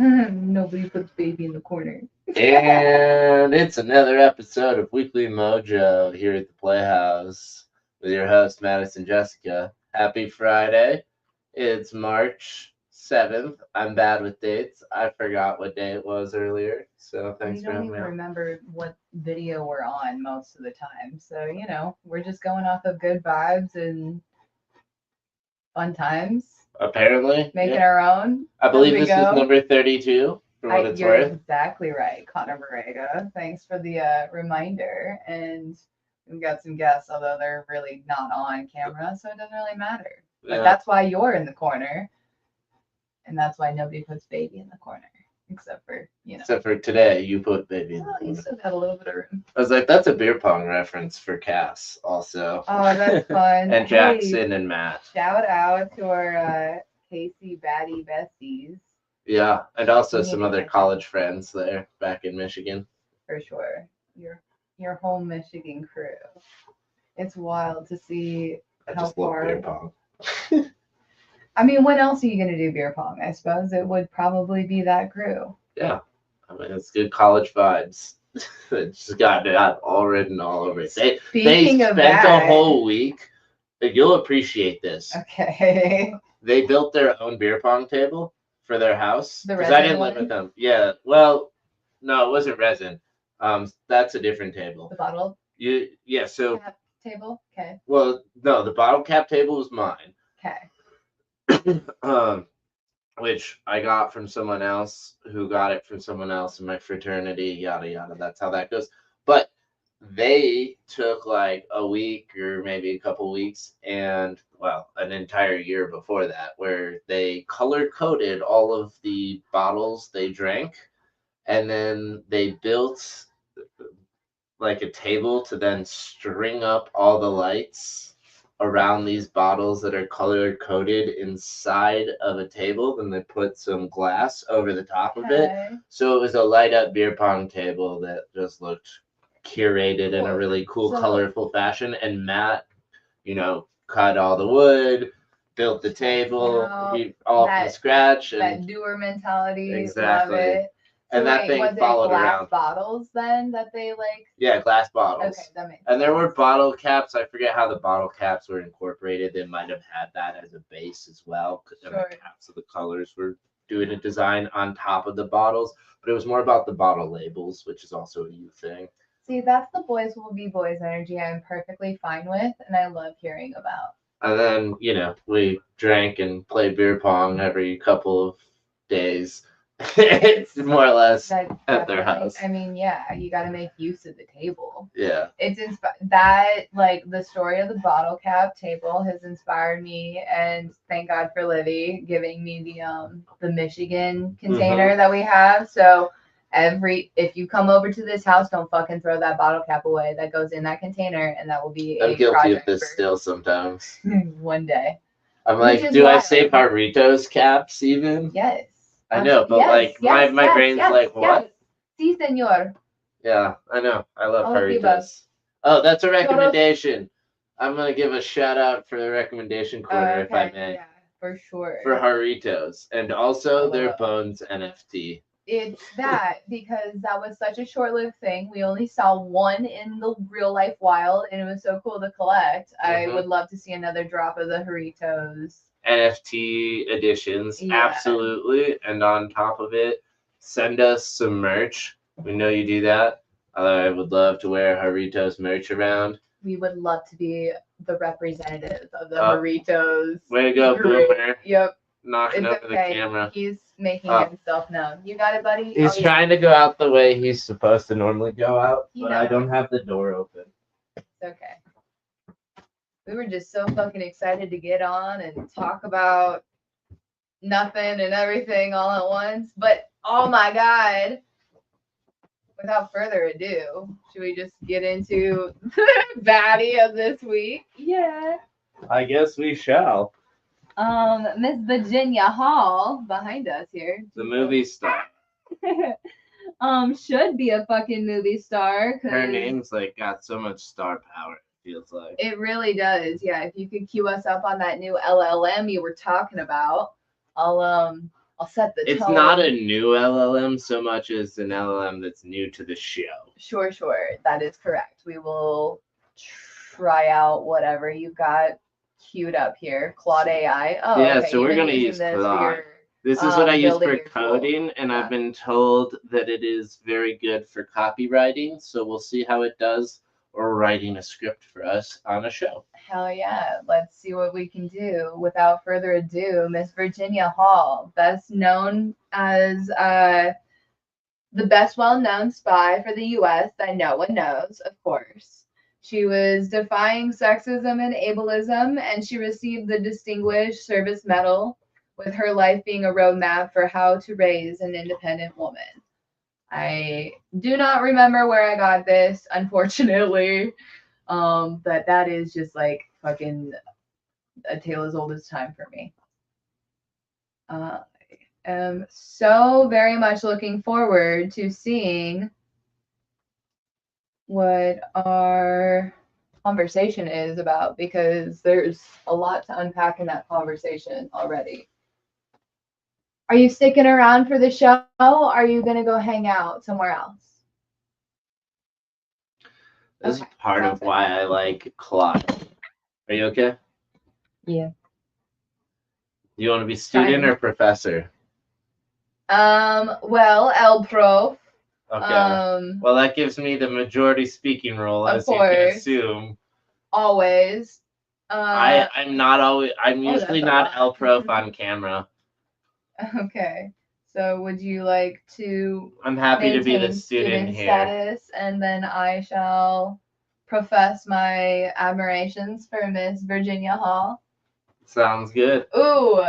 Nobody puts baby in the corner. And it's another episode of Weekly Mojo here at the Playhouse with your host, Madison Jessica. Happy Friday. It's March 7th. I'm bad with dates. I forgot what day it was earlier, so We thanks for don't having me even out. remember what video we're on most of the time. So, we're just going off of good vibes and fun times, Apparently, making yeah. our own I as believe we this is go. number 32 for what it's You're worth. exactly right, Connor Borrega. Thanks for the reminder. And we've got some guests, although they're really not on camera, so it doesn't really matter. But Yeah. that's why you're in the corner. And that's why nobody puts baby in the corner, except for, Except for today, you put baby in the Well, you corner. still got a little bit of room. I was like, that's a beer pong reference for Cass, also. Oh, that's fun. And Hey, Jackson and Matt. shout out to our Casey Batty besties. Yeah, and also We need some to other catch college friends there back in Michigan. For sure. Your whole Michigan crew. It's wild to see I how just love beer far. pong. I mean, when else are you going to do beer pong? I suppose it would probably be that crew. Yeah, I mean it's good college vibes. It's just got that all written all over it. They Speaking of spent a that, whole week. You'll appreciate this. okay. They built their own beer pong table for their house The because I resin didn't live with one? them. Yeah, well, no, it wasn't resin. That's a different table. The bottle So cap table? Okay. well, no, the bottle cap table was mine. Okay. um, which I got from someone else who got it from someone else in my fraternity, yada yada. That's how that goes. But they took like a week or maybe a couple weeks and well, an entire year before that, where they color coded all of the bottles they drank, and then they built like a table to then string up all the lights around these bottles that are color coded inside of a table. Then they put some glass over the top of it. Okay. So it was a light up beer pong table that just looked curated in a Cool. really cool, So- colorful fashion. And Matt, cut all the wood, built the table, all from scratch. That And doer mentality. Exactly. Love it. And that thing was followed it glass around. bottles then that they like? Yeah, glass bottles. Okay, that makes And there sense. were bottle caps. I forget how the bottle caps were incorporated. They might have had that as a base as well. And Sure. the caps of the colors were doing a design on top of the bottles. But it was more about the bottle labels, which is also a you thing. See, that's the boys will be boys energy I'm perfectly fine with and I love hearing about. And then, we drank and played beer pong every couple of days. It's more or less at their house. I mean, yeah, you got to make use of the table. Yeah. It's that like the story of the bottle cap table has inspired me, and thank God for Livy giving me the Michigan container that we have. So if you come over to this house, don't fucking throw that bottle cap away. That goes in that container, and that will be I'm a guilty of project this for still sometimes. one day. I'm Which like, is do I wild. save Jarritos caps even? Yes. I know, but yes, my brain's like, what? Si, senor. Yeah, I know. I love All of the above. Jarritos. Oh, that's a recommendation. I'm gonna give a shout out for the recommendation corner if I may. Yeah, for sure. For Jarritos and also their LOL. Bones NFT. It's that because that was such a short-lived thing. We only saw one in the real life wild, and it was so cool to collect. I would love to see another drop of the Jarritos. NFT editions, Yeah. absolutely. And on top of it, send us some merch. We know you do that. I would love to wear Jarritos merch around. We would love to be the representative of the Jarritos. Way to go, Boomer. Yep. Knocking over the camera. He's making himself known. You got it, buddy? He's trying to go out the way he's supposed to normally go out, but I don't have the door open. It's okay. We were just so fucking excited to get on and talk about nothing and everything all at once. But oh my God. Without further ado, should we just get into the baddie of this week? Yeah. I guess we shall. Miss Virginia Hall behind us here. The movie star. Should be a fucking movie star. Her name's got so much star power, it feels like. It really does. Yeah, if you could cue us up on that new LLM you were talking about, I'll I'll set the It's tone. not a new LLM so much as an LLM that's new to the show. Sure. That is correct. We will try out whatever you got queued up here. Claude AI. Oh, Yeah, okay. so we're You've been gonna using use this for Claude. your This is what I use building for your tool. coding, and Yeah. I've been told that it is very good for copywriting. So we'll see how it does, or writing a script for us on a show. Hell yeah. Let's see what we can do. Without further ado, Miss Virginia Hall, best known as the best well-known spy for the U.S. that no one knows, of course. She was defying sexism and ableism, and she received the Distinguished Service Medal, with her life being a roadmap for how to raise an independent woman. I do not remember where I got this, unfortunately. But that is just like fucking a tale as old as time for me. I am so very much looking forward to seeing what our conversation is about, because there's a lot to unpack in that conversation already. Are you sticking around for the show? Or are you gonna go hang out somewhere else? This is part of why I like Claude. Are you okay? Yeah. Do you want to be student or professor? Well, El Prof. Okay. Well, that gives me the majority speaking role, as you can assume. Always. I'm not always. I'm usually not El Prof on camera. Okay. So would you like to? I'm happy to be the student here. Status, and then I shall profess my admirations for Miss Virginia Hall. Sounds good. Ooh.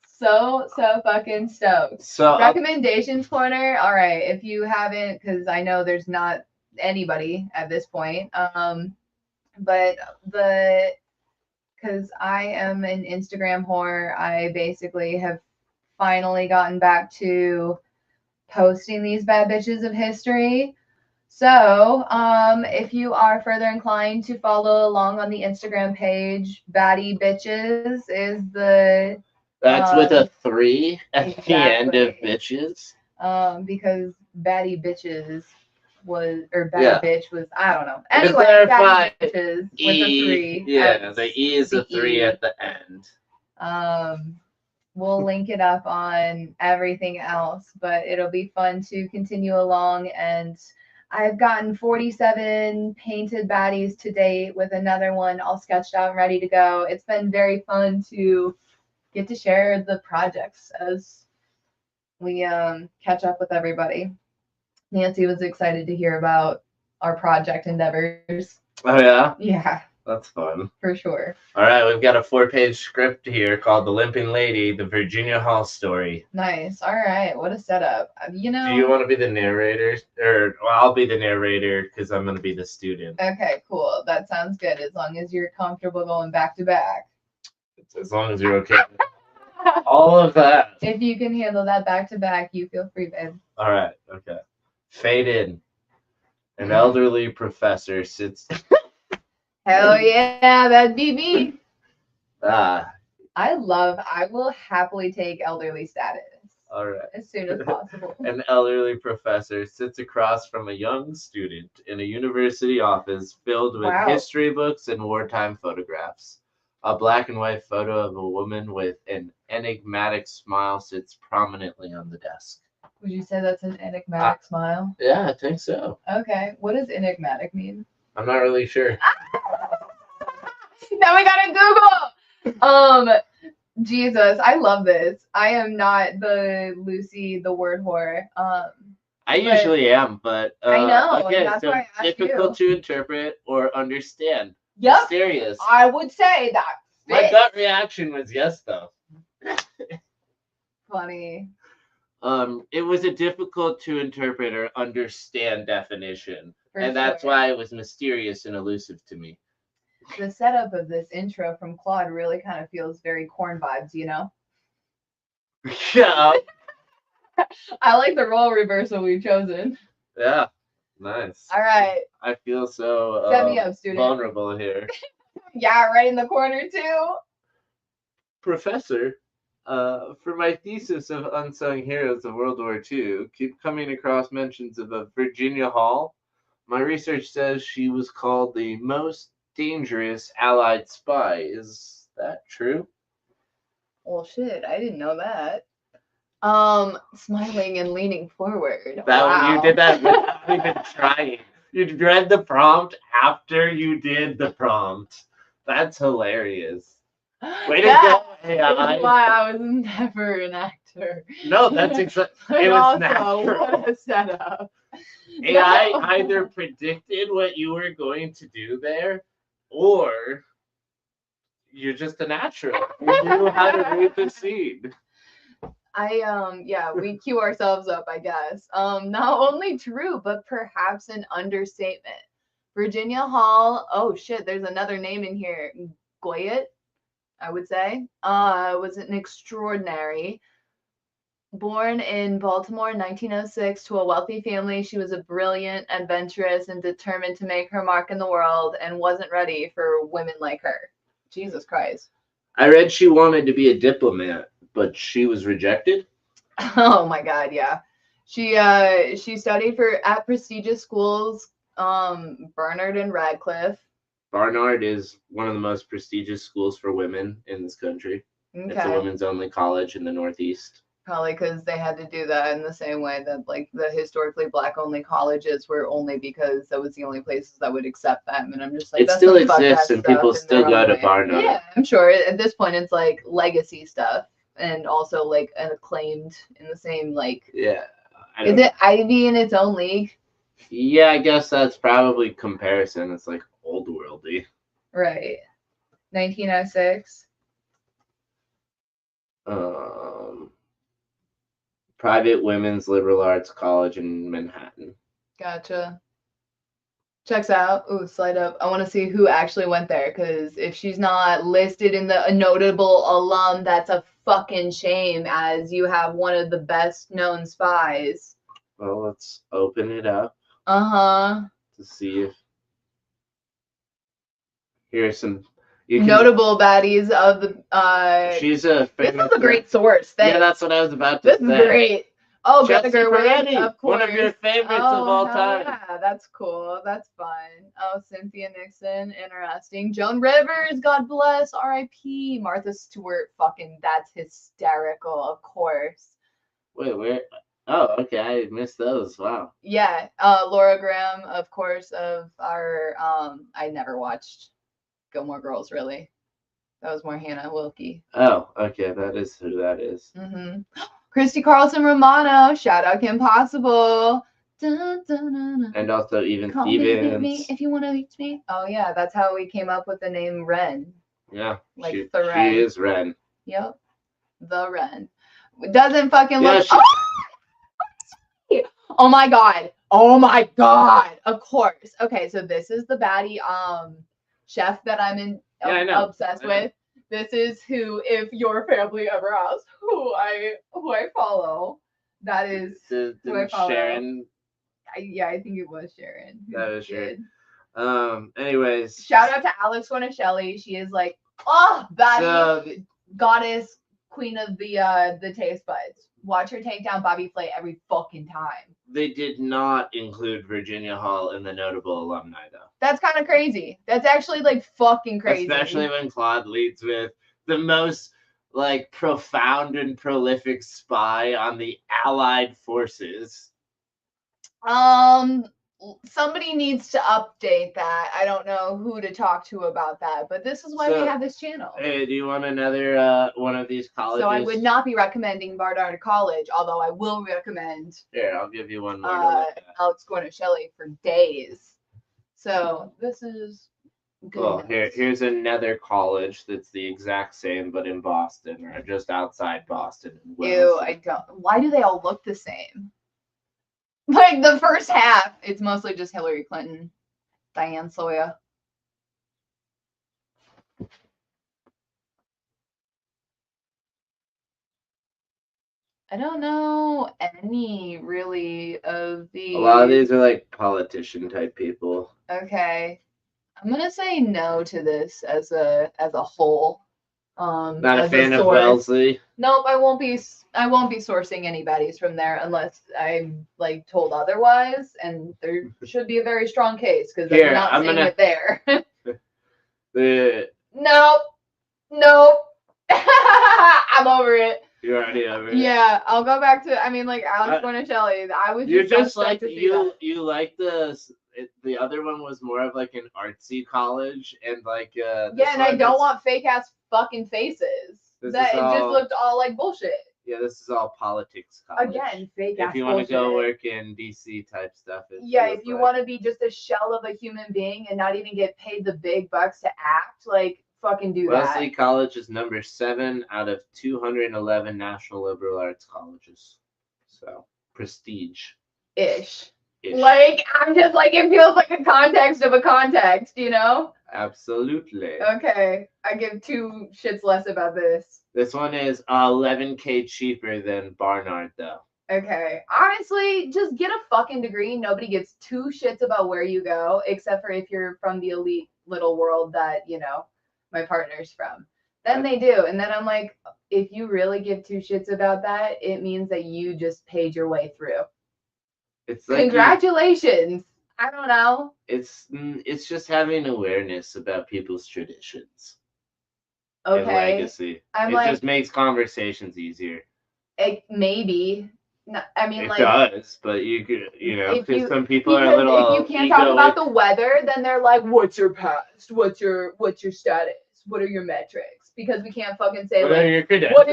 So fucking stoked. So recommendations corner. All right, if you haven't, because I know there's not anybody at this point. But because I am an Instagram whore, I basically have finally gotten back to posting these bad bitches of history. So, if you are further inclined to follow along on the Instagram page, Baddie Bitches is the. That's with a 3 at the end of bitches. Because Baddie Bitches was, or Baddie Bitch was, I don't know. Anyway, clarify, Baddie Bitches E, with a 3. Yeah, the E is a 3 at the end. We'll link it up on everything else, but it'll be fun to continue along. And I've gotten 47 painted baddies to date, with another one all sketched out and ready to go. It's been very fun to get to share the projects as we catch up with everybody. Nancy was excited to hear about our project endeavors. Oh yeah? Yeah. That's fun. For sure. All right, we've got a 4-page script here called The Limping Lady, the Virginia Hall Story. Nice. All right, what a setup. Do you want to be the narrator? Or, well, I'll be the narrator because I'm going to be the student. Okay, cool. That sounds good, as long as you're comfortable going back to back. As long as you're okay. All of that. If you can handle that back to back, you feel free, babe. All right, okay. Fade in. An elderly professor sits... Hell yeah, that'd be me. I will happily take elderly status. All right. As soon as possible. An elderly professor sits across from a young student in a university office filled with history books and wartime photographs. A black and white photo of a woman with an enigmatic smile sits prominently on the desk. Would you say that's an enigmatic smile? Yeah, I think so. Okay. What does enigmatic mean? I'm not really sure. Now we gotta Google. Jesus, I love this. I am not the Lucy, the word whore. I usually am, but I know. Okay, that's so why I asked difficult to interpret or understand. Yep. Mysterious. I would say that. My gut reaction was yes, though. Funny. It was a difficult to interpret or understand definition, that's why it was mysterious and elusive to me. The setup of this intro from Claude really kind of feels very corn vibes, you know? Yeah. I like the role reversal we've chosen. Yeah. Nice. All right. I feel so Set me up, student. Vulnerable here. Yeah, right in the corner too. Professor, For my thesis of unsung heroes of World War II, keep coming across mentions of a Virginia Hall. My research says she was called the most dangerous Allied spy. Is that true? Well, shit, I didn't know that. Smiling and leaning forward. That you Wow. did that without even trying. You read the prompt after you did the prompt. That's hilarious. Way to That go, AI. is why I was never an actor. No, that's exactly. It And was also, natural. what a setup. AI No. either predicted what you were going to do there, or you're just a natural. You knew how to read the scene. Yeah, we cue ourselves up, I guess. Not only true, but perhaps an understatement. Virginia Hall, oh shit, there's another name in here. Goyette, I would say. Was an extraordinary. Born in Baltimore in 1906 to a wealthy family, she was a brilliant, adventurous, and determined to make her mark in the world and wasn't ready for women like her. Jesus Christ. I read she wanted to be a diplomat, but she was rejected. Oh my God, yeah. She studied at prestigious schools, Barnard and Radcliffe. Barnard is one of the most prestigious schools for women in this country. It's a Okay. women's only college in the Northeast. Probably because they had to do that in the same way that like the historically black only colleges were only because that was the only places that would accept them. And I'm just like, It that's still some fucked exists ass and stuff people in still their go own to way. Barnard. Yeah, I'm sure at this point it's like legacy stuff and also like an acclaimed in the same like. Yeah. Is it Ivy in its own league? Yeah, I guess that's probably comparison. It's like old worldy. Right. 1906. Private women's liberal arts college in Manhattan. Gotcha. Checks out. Ooh, slide up. I want to see who actually went there because if she's not listed in the a notable alum, that's a fucking shame as you have one of the best known spies. Well, let's open it up. Uh-huh. To see if here's some notable baddies of the she's a famous. This is a great source. Thanks. Yeah, that's what I was about to say. This is great. Oh, Chelsea Greta Gerwig, Peretti, of course. one of your favorites of all time. Yeah, that's cool. That's fun. Oh, Cynthia Nixon, interesting. Joan Rivers, God bless, R.I.P. Martha Stewart, fucking, that's hysterical, of course. Wait, where? Oh, okay, I missed those. Wow. Yeah, Laura Graham, of course, of our, I never watched Gilmore Girls, really. That was more Hannah Wilke. Oh, okay, that is who that is. Mm-hmm. Christy Carlson Romano, shout out Kim Possible. Dun, dun, dun, dun. And also even Call Stevens. me if you want to reach me. Oh yeah, that's how we came up with the name Ren. Yeah, like she Ren. is Ren. Yep, the Ren. Doesn't fucking Yeah, look. Oh my god. Oh my god. Of course. Okay, so this is the baddie chef that I'm obsessed with. This is who, if your family ever asks who I follow, that is who I follow. Sharon. I think it was Sharon. That was Sharon. Anyways, shout out to Alex Guinness-Shelley. She is like, baddie, goddess, queen of the taste buds. Watch her take down Bobby Flay every fucking time. They did not include Virginia Hall in the notable alumni, though. That's kind of crazy. That's actually like fucking crazy. Especially when Claude leads with the most like profound and prolific spy on the Allied forces. Somebody needs to update that. I don't know who to talk to about that, but this is why we have this channel. Hey, do you want another one of these colleges? So I would not be recommending Barnard College, although I will recommend. Here, I'll give you one more. Alex Guinness-Shelley for days. So this is good. Well, here's another college that's the exact same, but in Boston or just outside Boston. Ew, I don't. Why do they all look the same? Like the first half, it's mostly just Hillary Clinton, Diane Sawyer. I don't know any really of these. A lot of these are like politician type people. Okay. I'm gonna say no to this as a whole. Not a as fan of source. Wellesley. Nope, I won't be sourcing any baddies from there unless I'm like told otherwise, and there should be a very strong case because I'm not seeing it there. Nope. I'm over it. You're already over it. Yeah, I'll go back to. I mean, like Alex Bonicelli. I was. You're just so like to see you. that. You like the other one was more of like an artsy college, and like Yeah, and I don't want fake ass fucking faces. It just looked all like bullshit. Yeah, this is all politics college. Again, fake ass. If you want to go work in DC type stuff, if you want to be just a shell of a human being and not even get paid the big bucks to act, like fucking do that. Wellesley College is number 7 out of 211 national liberal arts colleges. So prestige. Ish. Like, I'm just like, it feels like a context of a context, you know? Absolutely. Okay, I give 2 shits less about this. This one is $11K cheaper than Barnard, though. Okay, honestly, just get a fucking degree. Nobody gives 2 shits about where you go, except for if you're from the elite little world that, you know, my partner's from. Then they do. And then I'm like, if you really give 2 shits about that, it means that you just paid your way through. It's like congratulations. I don't know. It's just having awareness about people's traditions. Okay. And legacy. It just makes conversations easier. Maybe. No, I mean, it does, but you could, because some people are a little. If you can't talk about the weather, then they're like, "What's your past? What's your status? What are your metrics?" Because we can't fucking say what are your credentials?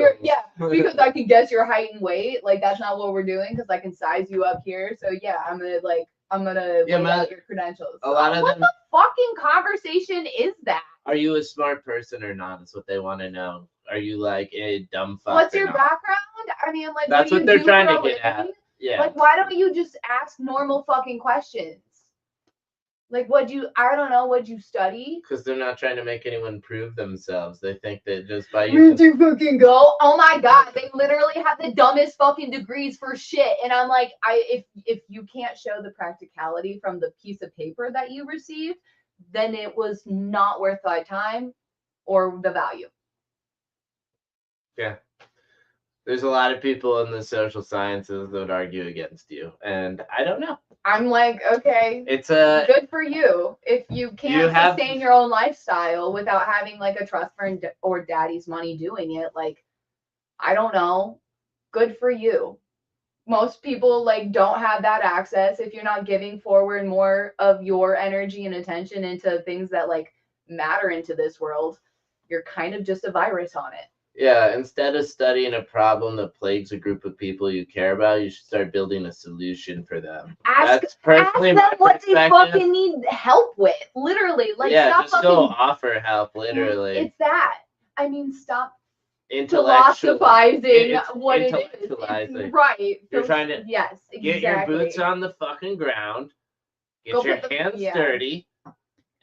Because I can guess your height and weight. Like that's not what we're doing. Because I can size you up here. So yeah, I'm gonna lay out your credentials. A lot of what the fucking conversation is that? Are you a smart person or not? Is what they want to know. Are you like a dumb fuck? What's your background? I mean, like, that's what they're trying to get at. Yeah. Like, why don't you just ask normal fucking questions? Like, what'd you study? Because they're not trying to make anyone prove themselves. They think that just by where'd you fucking go? Oh my god, they literally have the dumbest fucking degrees for shit. And I'm like, if you can't show the practicality from the piece of paper that you received, then it was not worth my time or the value. Yeah. There's a lot of people in the social sciences that would argue against you, and I don't know. I'm like, okay, it's good for you. If you can't sustain your own lifestyle without having like a trust fund or daddy's money doing it, like, I don't know, good for you. Most people like don't have that access. If you're not giving forward more of your energy and attention into things that like matter into this world, you're kind of just a virus on it. Yeah, instead of studying a problem that plagues a group of people you care about, you should start building a solution for them. Ask them what they fucking need help with. Literally. Like, just go offer help, literally. It's that. I mean, stop philosophizing what it is. It's right. You're trying to get your boots on the fucking ground, get your hands dirty,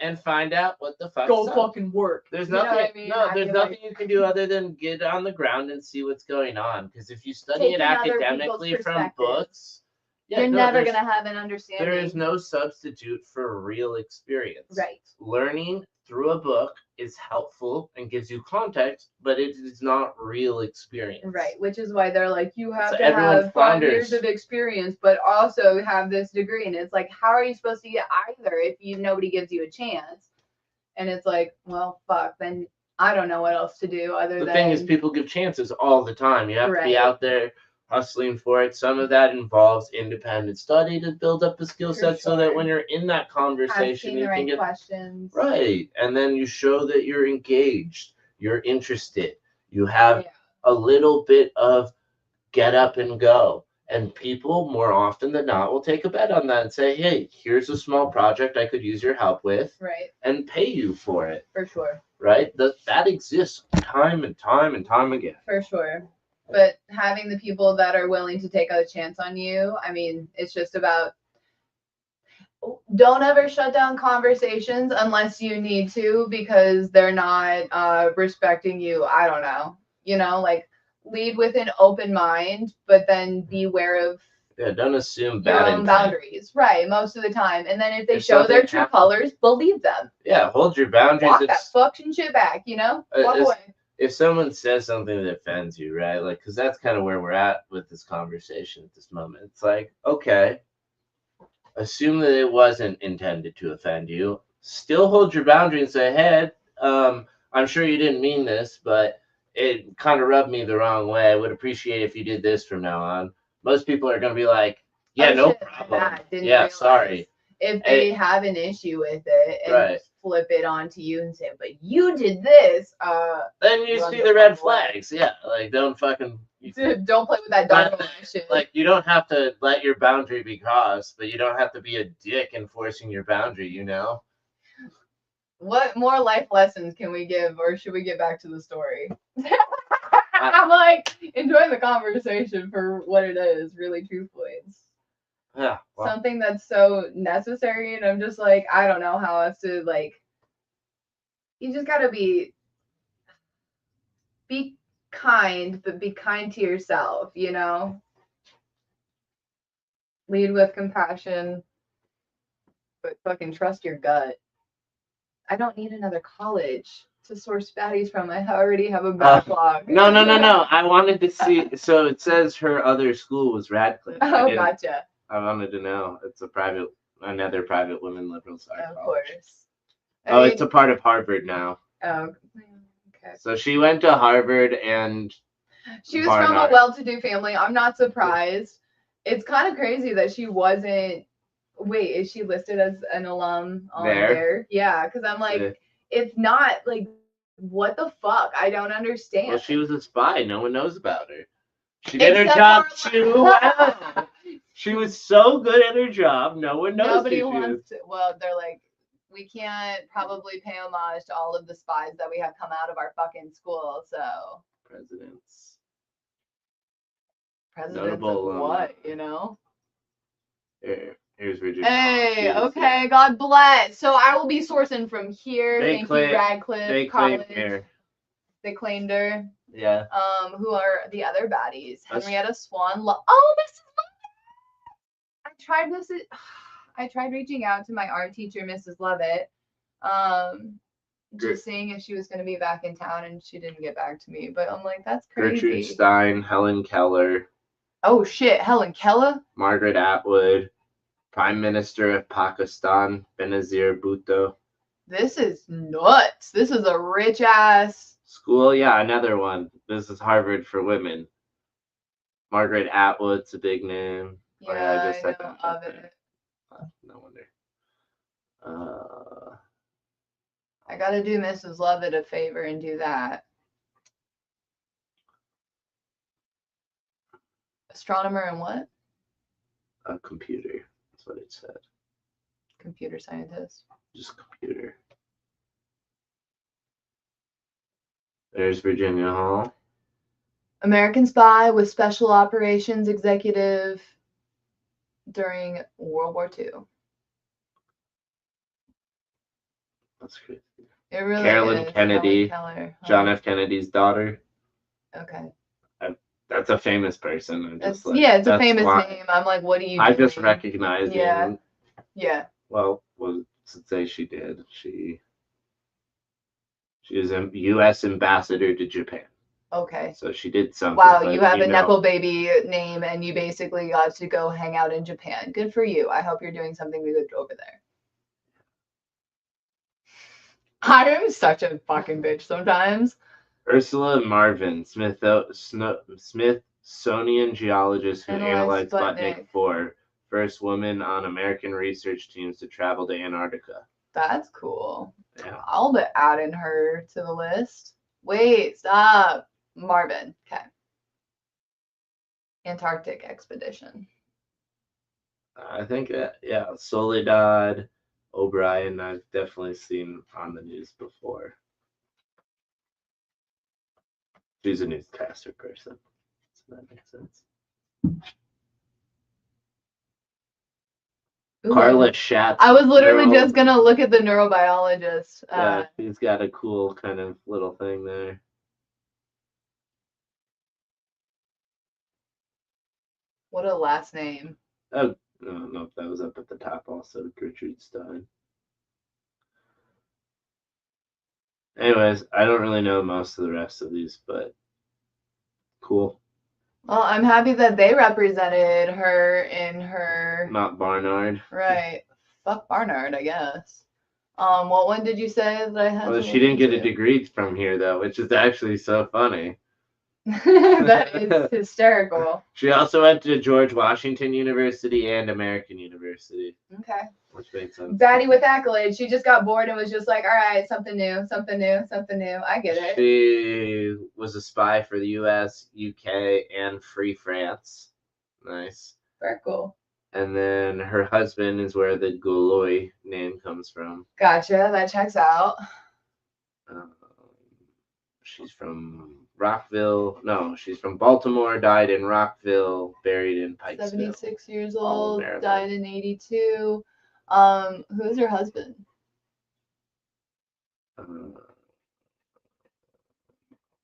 and find out what the fuck's up. Fucking work. There's nothing. There's nothing you can do other than get on the ground and see what's going on. Because if you study it academically from books, you're never gonna have an understanding. There is no substitute for real experience. Right. Learning through a book is helpful and gives you context, but it is not real experience. Right, which is why they're like, you have to have 5 years of experience, but also have this degree. And it's like, how are you supposed to get either if nobody gives you a chance? And it's like, well, fuck, then I don't know what else to do other than... The thing is, people give chances all the time. You have to be out there hustling for it. Some of that involves independent study to build up the skill set so that when you're in that conversation, you can get questions. Right. And then you show that you're engaged, you're interested, you have a little bit of get up and go. And people more often than not will take a bet on that and say, hey, here's a small project I could use your help with. Right. And pay you for it. For sure. Right? That exists time and time and time again. For sure. But having the people that are willing to take a chance on you, I mean, it's just about, don't ever shut down conversations unless you need to because they're not respecting you. I don't know. You know, like lead with an open mind, but then be aware of don't assume your own boundaries. Right, most of the time. And then if they show their true colors, believe them. Yeah, hold your boundaries. Walk that fucking shit back, you know? Walk away. if someone says something that offends you, right? Like, because that's kind of where we're at with this conversation at this moment. It's like, okay, assume that it wasn't intended to offend you. Still hold your boundary and say, hey, I'm sure you didn't mean this, but it kind of rubbed me the wrong way. I would appreciate if you did this from now on. Most people are going to be like, yeah, Oh, no shit, problem. bad, didn't Yeah, realize. sorry. If they have an issue with it and Right. flip it onto you and say, but you did this, Then you run see the the red fuck away. flags. Yeah, like don't fucking. Dude, don't play with that dog shit. Like you don't have to let your boundary be crossed, but you don't have to be a dick enforcing your boundary. You know. What more life lessons can we give, or should we get back to the story? I'm like enjoying the conversation for what it is, really, truthfully. It's Yeah. Well, something that's so necessary, and I'm just like, I don't know how else to like. You just gotta be kind, but be kind to yourself, you know? Lead with compassion, but fucking trust your gut. I don't need another college to source fatties from. I already have a backlog. No. I wanted to see. So it says her other school was Radcliffe. Oh, gotcha. I wanted to know. It's another private women liberal arts Of college. course. Oh, it's a part of Harvard now. Oh, okay. So she went to Harvard and she was from a well-to-do family. I'm not surprised. It's kind of crazy that she wasn't. Wait, is she listed as an alum on there? Yeah, because I'm like, it's not like, what the fuck? I don't understand. Well, she was a spy. No one knows about her. She did her job too well. She was so good at her job. No one knows. Nobody wants to. Well, they're like, we can't probably pay homage to all of the spies that we have come out of our fucking school. So presidents of what, you know? Here's Virginia. Hey, okay, God bless. So I will be sourcing from here. Thank you, Radcliffe they College. Her. They claimed her. Yeah. Who are the other baddies? Henrietta Swan. Oh, Mrs. Lovett. I tried reaching out to my art teacher, Mrs. Lovett. Just seeing if she was going to be back in town, and she didn't get back to me. But I'm like, that's crazy. Gertrude Stein, Helen Keller. Oh shit, Helen Keller. Margaret Atwood, Prime Minister of Pakistan, Benazir Bhutto. This is nuts. This is a rich ass school. Yeah, another one. This is Harvard for women. Margaret Atwood's a big name. Yeah, I know of it. No wonder. I gotta do Mrs. Lovett a favor and do that. Astronomer and what? A computer. That's what it said. Computer scientist. Just computer. There's Virginia Hall. American spy with special operations executive during World War II. That's crazy. It really Carolyn is. Kennedy, Keller, huh? John F. Kennedy's daughter. Okay. That's a famous person. It's a famous name. I'm like, what do you do? I just recognize him. Yeah. Well, to say she did. She is a U.S. ambassador to Japan. Okay. So she did something. Wow, you have a Nepo baby name, and you basically got to go hang out in Japan. Good for you. I hope you're doing something good over there. I am such a fucking bitch sometimes. Ursula Marvin, Smithsonian geologist who analyzed Sputnik 4, first woman on American research teams to travel to Antarctica. That's cool. Yeah. I'll be adding her to the list. Wait, stop. Marvin. Okay. Antarctic expedition. I think, Soledad O'Brien, I've definitely seen on the news before. She's a newscaster person, so that makes sense. Ooh, Carla Schatz. I was literally just gonna look at the neurobiologist. Yeah, he's got a cool kind of little thing there. What a last name. Oh, I don't know if that was up at the top also, Gertrude Stein. Anyways, I don't really know most of the rest of these, but cool. Well, I'm happy that they represented her in her. Not Barnard. Right. Fuck Barnard, I guess. What one did you say that I had Well, to she didn't get a listen to? degree from here though, which is actually so funny. That is hysterical. She also went to George Washington University and American University, Okay. which makes sense. Baddie with accolades. She just got bored and was just like, all right, something new, something new, something new. I get it. She was a spy for the US, UK, and Free France. Nice. Very cool. And then her husband is where the Gaulois name comes from. Gotcha. That checks out. She's from Rockville. No, she's from Baltimore, died in Rockville, buried in Pikesville. 76 years All old, Maryland. died in 82. Who's her husband?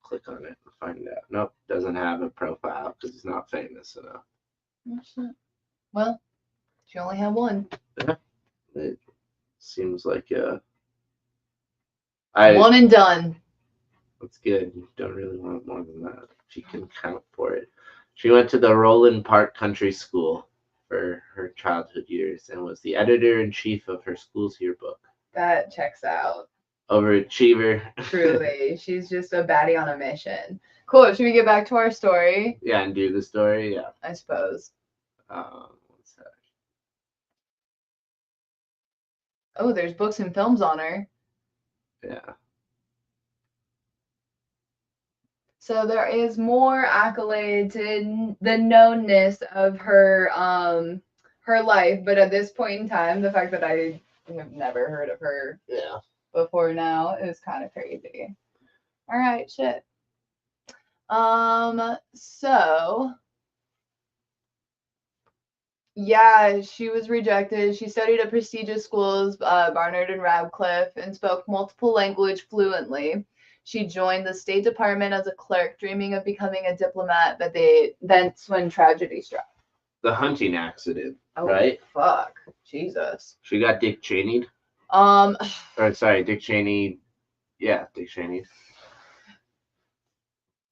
Click on it and find out. Nope, doesn't have a profile because he's not famous enough. Oh, shit. Well, she only had one. It seems like One and done. That's good. You don't really want more than that. She can count for it. She went to the Roland Park Country School for her childhood years and was the editor-in-chief of her school's yearbook. That checks out. Overachiever. Truly. She's just a baddie on a mission. Cool. Should we get back to our story? Yeah, and do the story. Yeah. I suppose. What's that? Oh, there's books and films on her. Yeah. So there is more accolades in the knownness of her her life, but at this point in time, the fact that I have never heard of her before now is kind of crazy. All right, shit. So yeah, she was rejected. She studied at prestigious schools, Barnard and Radcliffe, and spoke multiple languages fluently. She joined the State Department as a clerk, dreaming of becoming a diplomat, but that's when tragedy struck. The hunting accident, Oh, right? Fuck. Jesus. She got Dick Cheney'd. Dick Cheney. Yeah, Dick Cheney.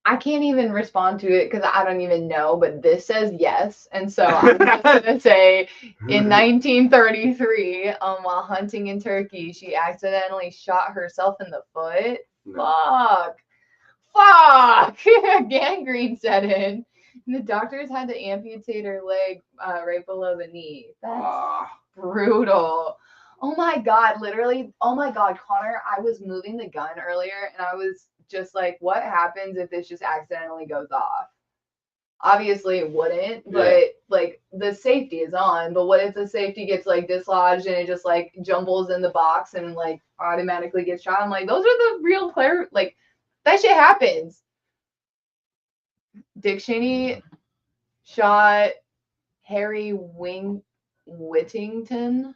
I can't even respond to it because I don't even know, but this says yes. And so I'm just going to say in 1933, while hunting in Turkey, she accidentally shot herself in the foot. No. Fuck. Gangrene set in. And the doctors had to amputate her leg right below the knee. That's brutal. Oh my God, literally. Oh my God, Connor, I was moving the gun earlier and I was just like, what happens if this just accidentally goes off? Obviously it wouldn't, but like the safety is on. But what if the safety gets like dislodged and it just like jumbles in the box and like automatically gets shot? I'm like, those are the real player, like that shit happens. Dick Cheney shot Harry Whittington,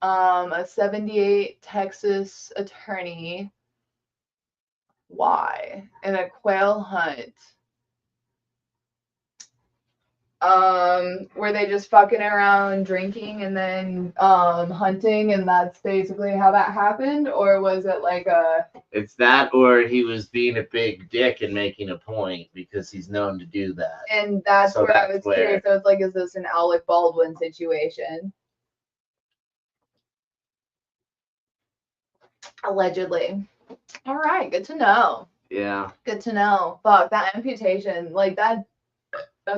a 78 Texas attorney. Why? In a quail hunt. Were they just fucking around drinking and then hunting, and that's basically how that happened? Or was it like a... It's that, or he was being a big dick and making a point because he's known to do that. And that's so where I was curious. So it's like, is this an Alec Baldwin situation? Allegedly. All right, good to know. Yeah. Good to know. Fuck, that amputation, like that's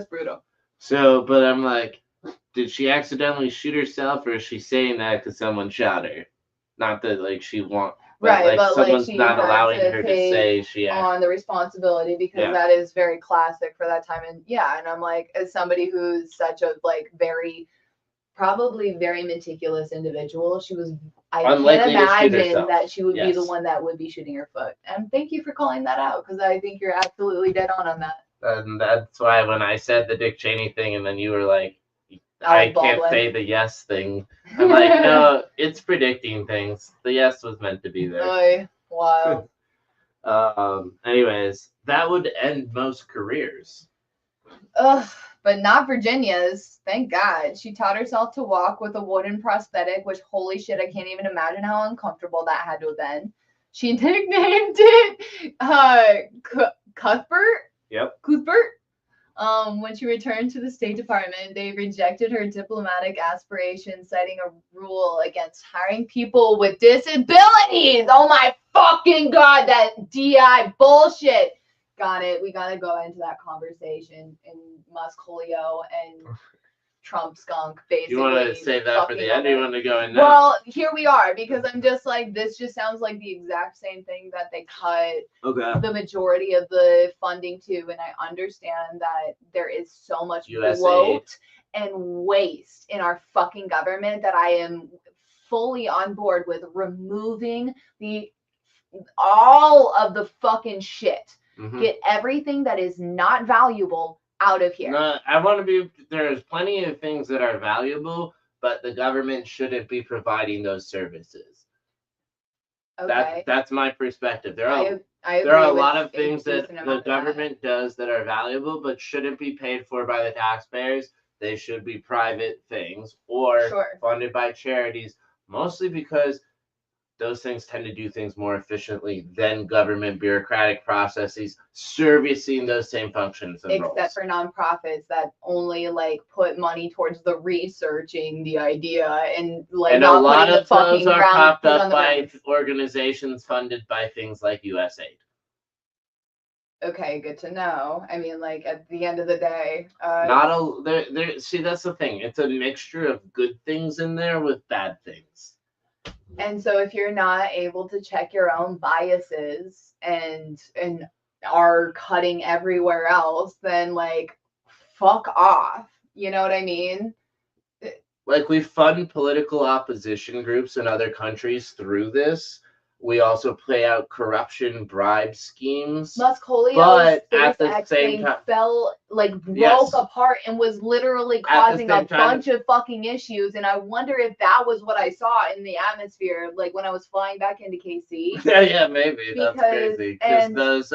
brutal. So, but I'm like, did she accidentally shoot herself, or is she saying that because someone shot her? Not that like she want, right? Like, but someone's like she not allowing her to say she on the responsibility because that is very classic for that time. And and I'm like, as somebody who's such a like probably very meticulous individual, she was. I can't imagine that she would be the one that would be shooting her foot. And thank you for calling that out because I think you're absolutely dead on that. And that's why when I said the Dick Cheney thing, and then you were like, I can't say the yes thing. I'm like, no, it's predicting things. The yes was meant to be there. Oy, wow. Anyways, that would end most careers. Ugh, but not Virginia's. Thank God. She taught herself to walk with a wooden prosthetic, which holy shit, I can't even imagine how uncomfortable that had to have been. She nicknamed it Cuthbert. Yep. Cuthbert. When she returned to the State Department, they rejected her diplomatic aspirations, citing a rule against hiring people with disabilities. Oh my fucking god, that DI bullshit. Got it. We gotta go into that conversation in Muscolio and Trump skunk, basically. You want to save that for the end, or you want to go in now? Well, here we are, because I'm just like, this just sounds like the exact same thing that they cut the majority of the funding to, and I understand that there is so much bloat and waste in our fucking government that I am fully on board with removing all of the fucking shit. Get everything that is not valuable out of here. No, I want to be. There's plenty of things that are valuable, but the government shouldn't be providing those services. Okay. That's my perspective. There are a lot of things that the government does that are valuable, but shouldn't be paid for by the taxpayers. They should be private things or funded by charities, mostly because those things tend to do things more efficiently than government bureaucratic processes servicing those same functions and roles. Except for nonprofits that only like put money towards the researching the idea and like and not a lot of those are popped up by organizations funded by things like USAID. Okay, good to know. I mean, like at the end of the day, see, that's the thing. It's a mixture of good things in there with bad things. And so if you're not able to check your own biases and are cutting everywhere else, then like fuck off. You know what I mean? Like, we fund political opposition groups in other countries through this. We also play out corruption bribe schemes. Muscolio's SpaceX thing broke apart and was literally causing a bunch of fucking issues. And I wonder if that was what I saw in the atmosphere, like when I was flying back into KC. Yeah, maybe. That's crazy. Because those,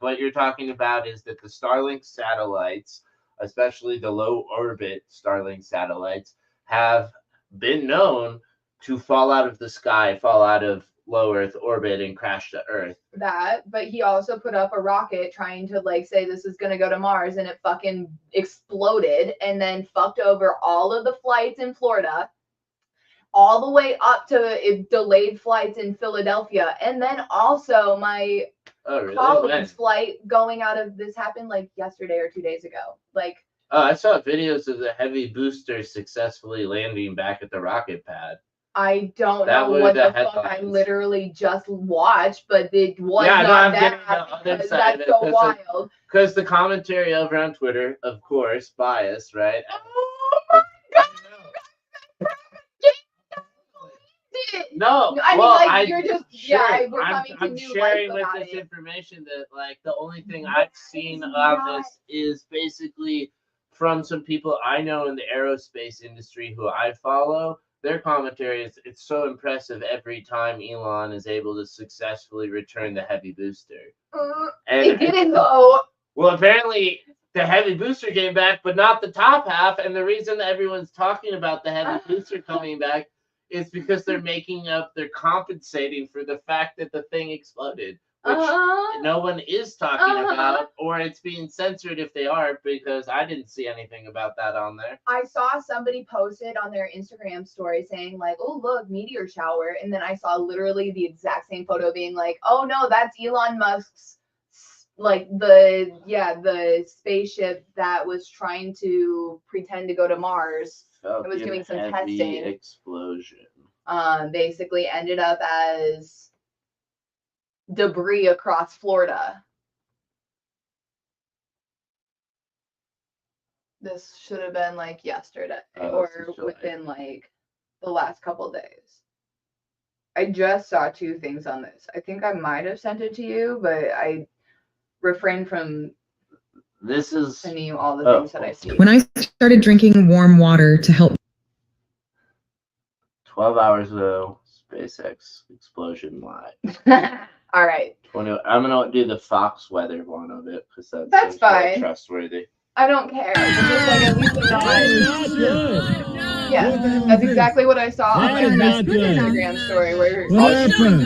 what you're talking about is that the Starlink satellites, especially the low orbit Starlink satellites, have been known to fall out of the sky, fall out of low Earth orbit and crash to Earth. But he also put up a rocket trying to like say this is going to go to Mars, and it fucking exploded and then fucked over all of the flights in Florida, all the way up to delayed flights in Philadelphia. And then also my colleague's flight going out of this happened like yesterday or 2 days ago. I saw videos of the heavy booster successfully landing back at the rocket pad. I don't know what the fuck I literally just watched, but it was not that because that's so wild. Because the commentary over on Twitter, of course, biased, right? Oh my god! No, I mean, like, you're just I'm sharing with this information that like the only thing I've seen of this is basically from some people I know in the aerospace industry who I follow. Their commentary is it's so impressive every time Elon is able to successfully return the heavy booster. It didn't though. Well, apparently the heavy booster came back, but not the top half. And the reason that everyone's talking about the heavy booster coming back is because they're compensating for the fact that the thing exploded, which no one is talking about, or it's being censored if they are, because I didn't see anything about that on there. I saw somebody posted on their Instagram story saying like, oh, look, meteor shower. And then I saw literally the exact same photo being like, oh no, that's Elon Musk's, like the spaceship that was trying to pretend to go to Mars. It was doing some testing. Explosion. Basically ended up as debris across Florida. This should have been like yesterday or within like the last couple days. I just saw 2 things on this. I think I might have sent it to you, but I refrained from sending you all the things that I see. When I started drinking warm water to help. 12 hours ago, SpaceX explosion live. All right. I'm gonna do the Fox weather one of it because that's fine. Trustworthy. I don't care. It's just like at least acknowledge. Yeah, that's exactly what I saw on my That is not friend's good. Instagram story. Where What happened?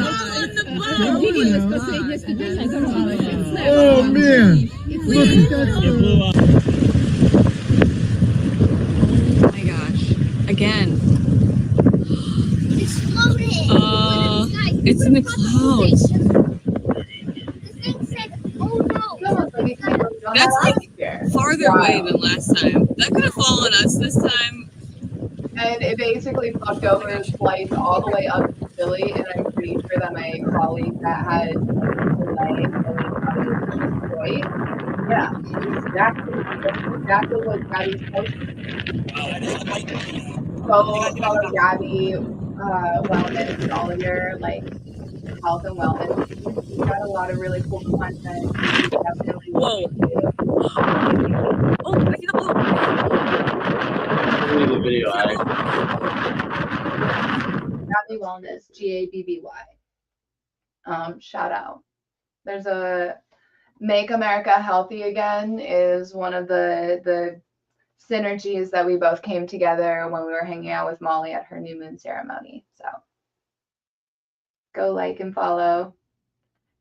Oh man! Look, It blew up. Oh my gosh. Again. It's floating. It's in the clouds. The thing said, oh no. That's like farther away than last time. That could have fallen us this time. And it basically fucked over flights all the way up to Philly, and I'm pretty sure that my colleague that had a delay going out of Detroit, yeah, exactly. That's exactly what Gabby's posting. So follow Gabby, wellness and all of your like health and wellness. She's got a lot of really cool content. Definitely. Whoa. Oh, I see the blue. Leave the video. Gabby Wellness, Gabby. Shout out. There's a Make America Healthy Again is one of the synergies that we both came together when we were hanging out with Molly at her new moon ceremony. So go like and follow.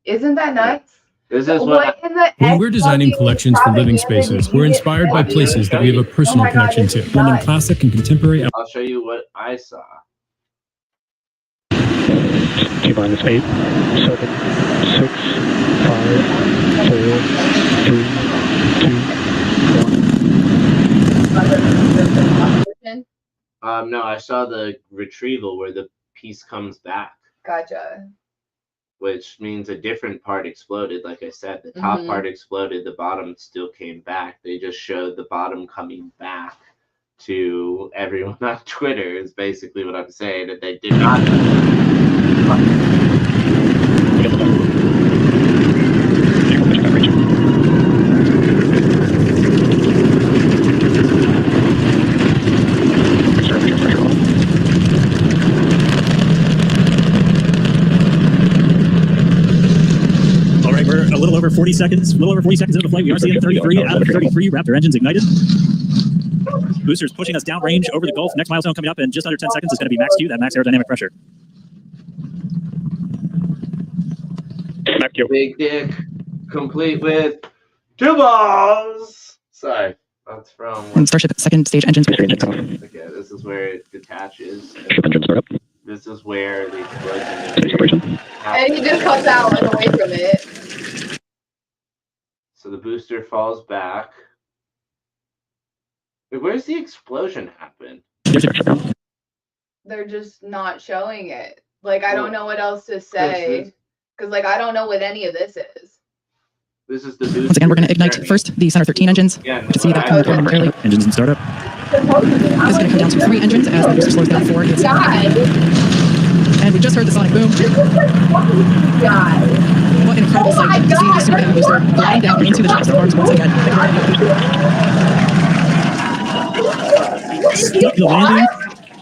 Isn't that nuts? This is when we're designing collections for living spaces, we're inspired by places that we have a personal connection to, blending classic and contemporary. I'll show you what I saw. T-minus 8, 7, 6, 5, 4, 3, 2, 1. No, I saw the retrieval where the piece comes back. Gotcha. Which means a different part exploded. Like I said, the top part exploded, the bottom still came back. They just showed the bottom coming back to everyone on Twitter, is basically what I'm saying, that they did not. All right, we're a little over 40 seconds into the flight. We are seeing 33 out of 33 Raptor engines ignited. Boosters pushing us downrange over the Gulf. Next milestone coming up in just under 10 seconds is going to be max Q, that max aerodynamic pressure. Big dick, complete with 2 balls. Sorry, that's from. And Starship second stage engines. Okay, this is where it detaches. This is where the explosion. And he just comes out and away from it. So the booster falls back. Wait, where's the explosion happen? They're just not showing it. Like, I don't know what else to say. Because, like, I don't know what any of this is. This is the booster. Once again, we're going to ignite first the Center 13 engines. Yeah, To see that coming momentarily. Engines in startup. This is going to come down to 3 engines as the booster slows down 4. And we just heard the sonic boom. What an incredible sight to see the super heavy booster gliding down into the chopstick arms once again. Stuck the landing.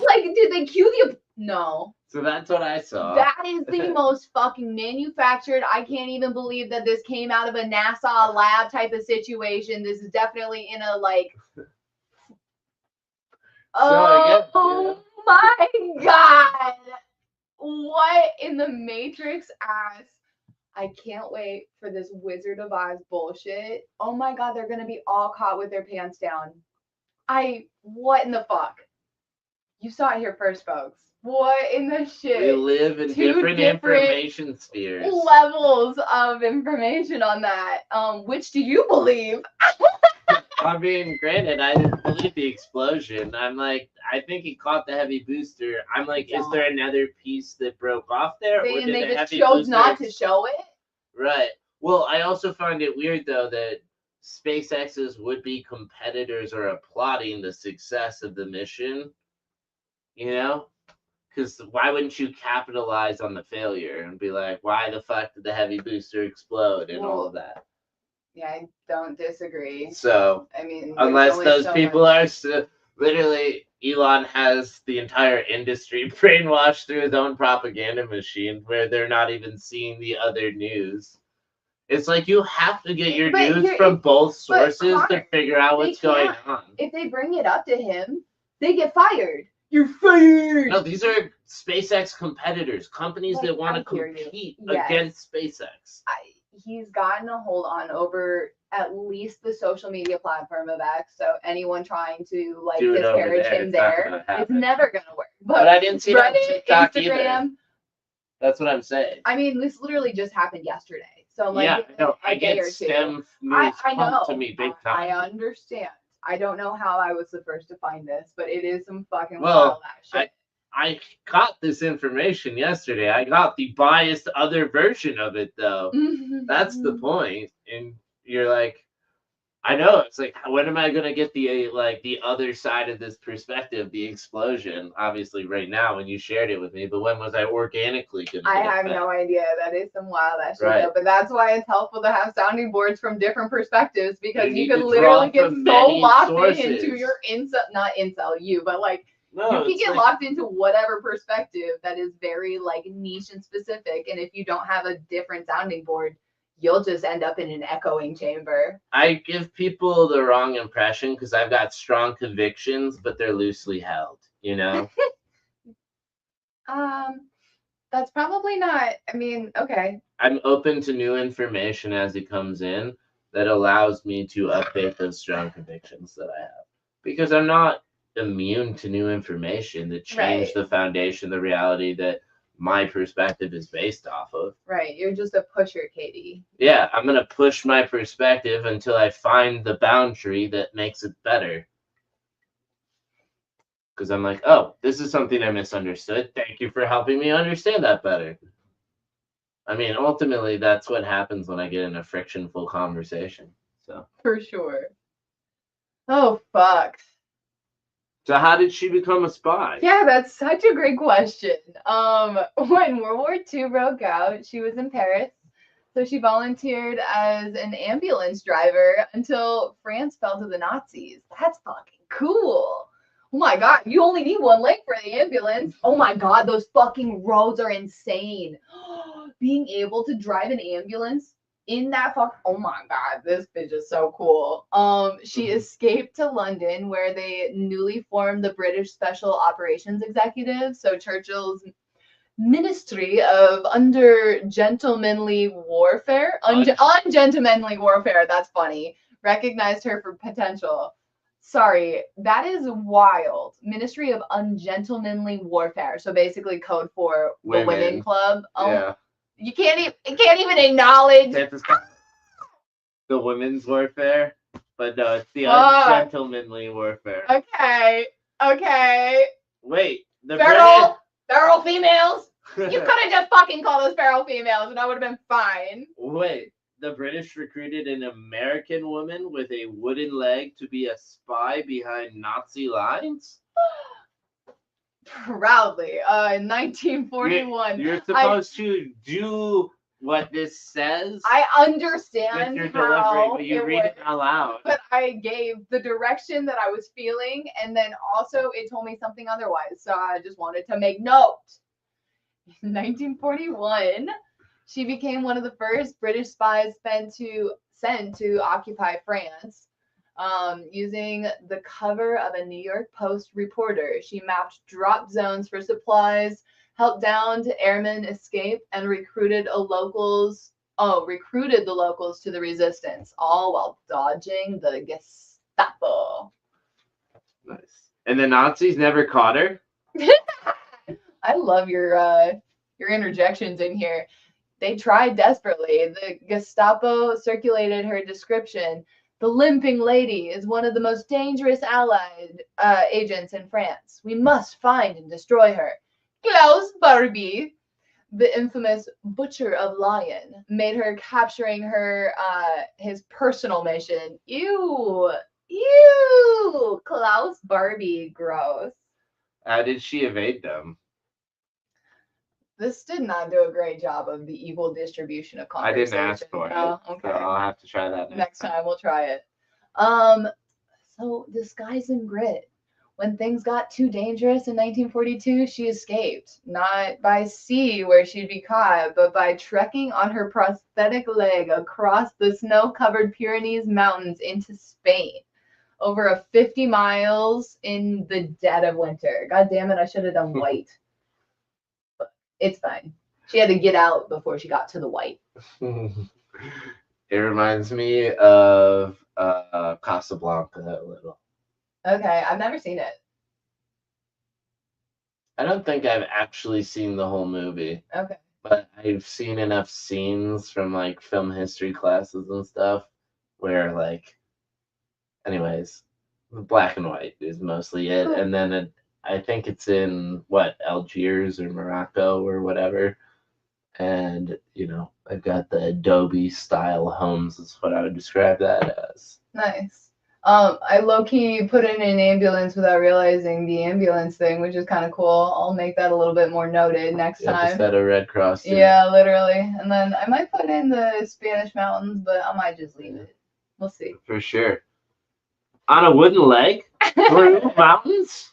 Like, did they cue the... No. So that's what I saw. That is the most fucking manufactured. I can't even believe that this came out of a NASA lab type of situation. This is definitely in a, like... Oh my God. What in the Matrix ass? I can't wait for this Wizard of Oz bullshit. Oh my God, they're going to be all caught with their pants down. What in the fuck? You saw it here first, folks. What in the shit? We live in different information spheres. Levels of information on that. Which do you believe? I mean, granted, I didn't believe the explosion. I'm like, I think he caught the heavy booster. I'm like, is there another piece that broke off there? They just chose not to show it? Right. Well, I also find it weird, though, that SpaceX's would-be competitors are applauding the success of the mission. You know? Because why wouldn't you capitalize on the failure and be like, why the fuck did the heavy booster explode and all of that? Yeah, I don't disagree. So, I mean, unless those people are literally, Elon has the entire industry brainwashed through his own propaganda machine where they're not even seeing the other news. It's like you have to get your news from both sources to figure out what's going on. If they bring it up to him, they get fired. You're fired. No, these are SpaceX competitors, companies that want to I hear you. compete Yes. against SpaceX. He's gotten a hold on over at least the social media platform of X. So anyone trying to like Do it over disparage there, him it's not there, gonna it's happen. never gonna work. But I didn't see that on Reddit, TikTok Instagram. either. That's what I'm saying. I mean, this literally just happened yesterday. So like, Yeah, I know. I a day get or two. STEM news I know. pumped to me big time. I understand. I don't know how I was the first to find this, but it is some fucking Well, wild ass shit. I got this information yesterday. I got the biased other version of it though. That's the point. And you're like, I know. It's like, when am I gonna get the other side of this perspective, the explosion? Obviously, right now when you shared it with me, but when was I organically gonna? I get have it back? no idea. That is some wild ass shit, Right. though. But that's why it's helpful to have sounding boards from different perspectives because You you need can to literally draw get from so many locked sources. into your not incel you, but like No, you can it's get like- locked into whatever perspective that is very like niche and specific. And if you don't have a different sounding board, you'll just end up in an echoing chamber. I give people the wrong impression because I've got strong convictions, but they're loosely held, you know? That's probably not, I mean, okay. I'm open to new information as it comes in that allows me to update those strong convictions that I have. Because I'm not immune to new information that change Right. the foundation, the reality that my perspective is based off of. Right. You're just a pusher, Katie. Yeah, I'm going to push my perspective until I find the boundary that makes it better. Because I'm like, oh, this is something I misunderstood. Thank you for helping me understand that better. I mean, ultimately, that's what happens when I get in a frictionful conversation. So For sure. Oh, fuck. So how did she become a spy? Yeah, that's such a great question. When World War II broke out, she was in Paris. So she volunteered as an ambulance driver until France fell to the Nazis. That's fucking cool. Oh my god, you only need one leg for the ambulance. Oh my god, those fucking roads are insane. Being able to drive an ambulance in that oh my god, this bitch is so cool. She escaped to London where they newly formed the British Special Operations Executive. So Churchill's Ministry of Ungentlemanly Warfare, ungentlemanly warfare, that's funny, recognized her for potential. Sorry, that is wild. Ministry of Ungentlemanly Warfare. So basically code for the Women Club. Yeah. You can't even acknowledge the women's warfare, but no, it's the ungentlemanly warfare. Okay. Wait, the feral females. You could have just fucking called us feral females, and I would have been fine. Wait, the British recruited an American woman with a wooden leg to be a spy behind Nazi lines? Proudly, in 1941. You're supposed to do what this says. I understand with your how delivery, but you read it out loud. But I gave the direction that I was feeling, and then also it told me something otherwise. So I just wanted to make note. In 1941, she became one of the first British spies sent to occupy France. Using the cover of a New York Post reporter, she mapped drop zones for supplies, helped downed airmen escape, and recruited the locals to the resistance, all while dodging the Gestapo. Nice. And the Nazis never caught her? I love your interjections in here. They tried desperately. The Gestapo circulated her description. The limping lady is one of the most dangerous Allied agents in France. We must find and destroy her. Klaus Barbie, the infamous Butcher of Lion, made her capturing her his personal mission. Ew, Klaus Barbie, gross. How did she evade them? This did not do a great job of the equal distribution of I conversation. didn't ask for it. Oh, okay. So I'll have to try that Next time we'll try it. So disguise and grit. When things got too dangerous in 1942, she escaped. Not by sea where she'd be caught, but by trekking on her prosthetic leg across the snow-covered Pyrenees Mountains into Spain. over a 50 miles in the dead of winter. God damn it, I should have done white. But it's fine. She had to get out before she got to the white. It reminds me of Casablanca a little. Okay, I've never seen it. I don't think I've actually seen the whole movie. Okay. But I've seen enough scenes from like film history classes and stuff where like, anyways, black and white is mostly it. Cool. And then I think it's in what, Algiers or Morocco or whatever. And, you know, I've got the Adobe style homes is what I would describe that as. Nice. I low-key put in an ambulance without realizing the ambulance thing, which is kind of cool. I'll make that a little bit more noted next time. Just at a Red Cross. Yeah, literally. And then I might put in the Spanish mountains, but I might just leave it. We'll see. For sure. On a wooden leg through mountains?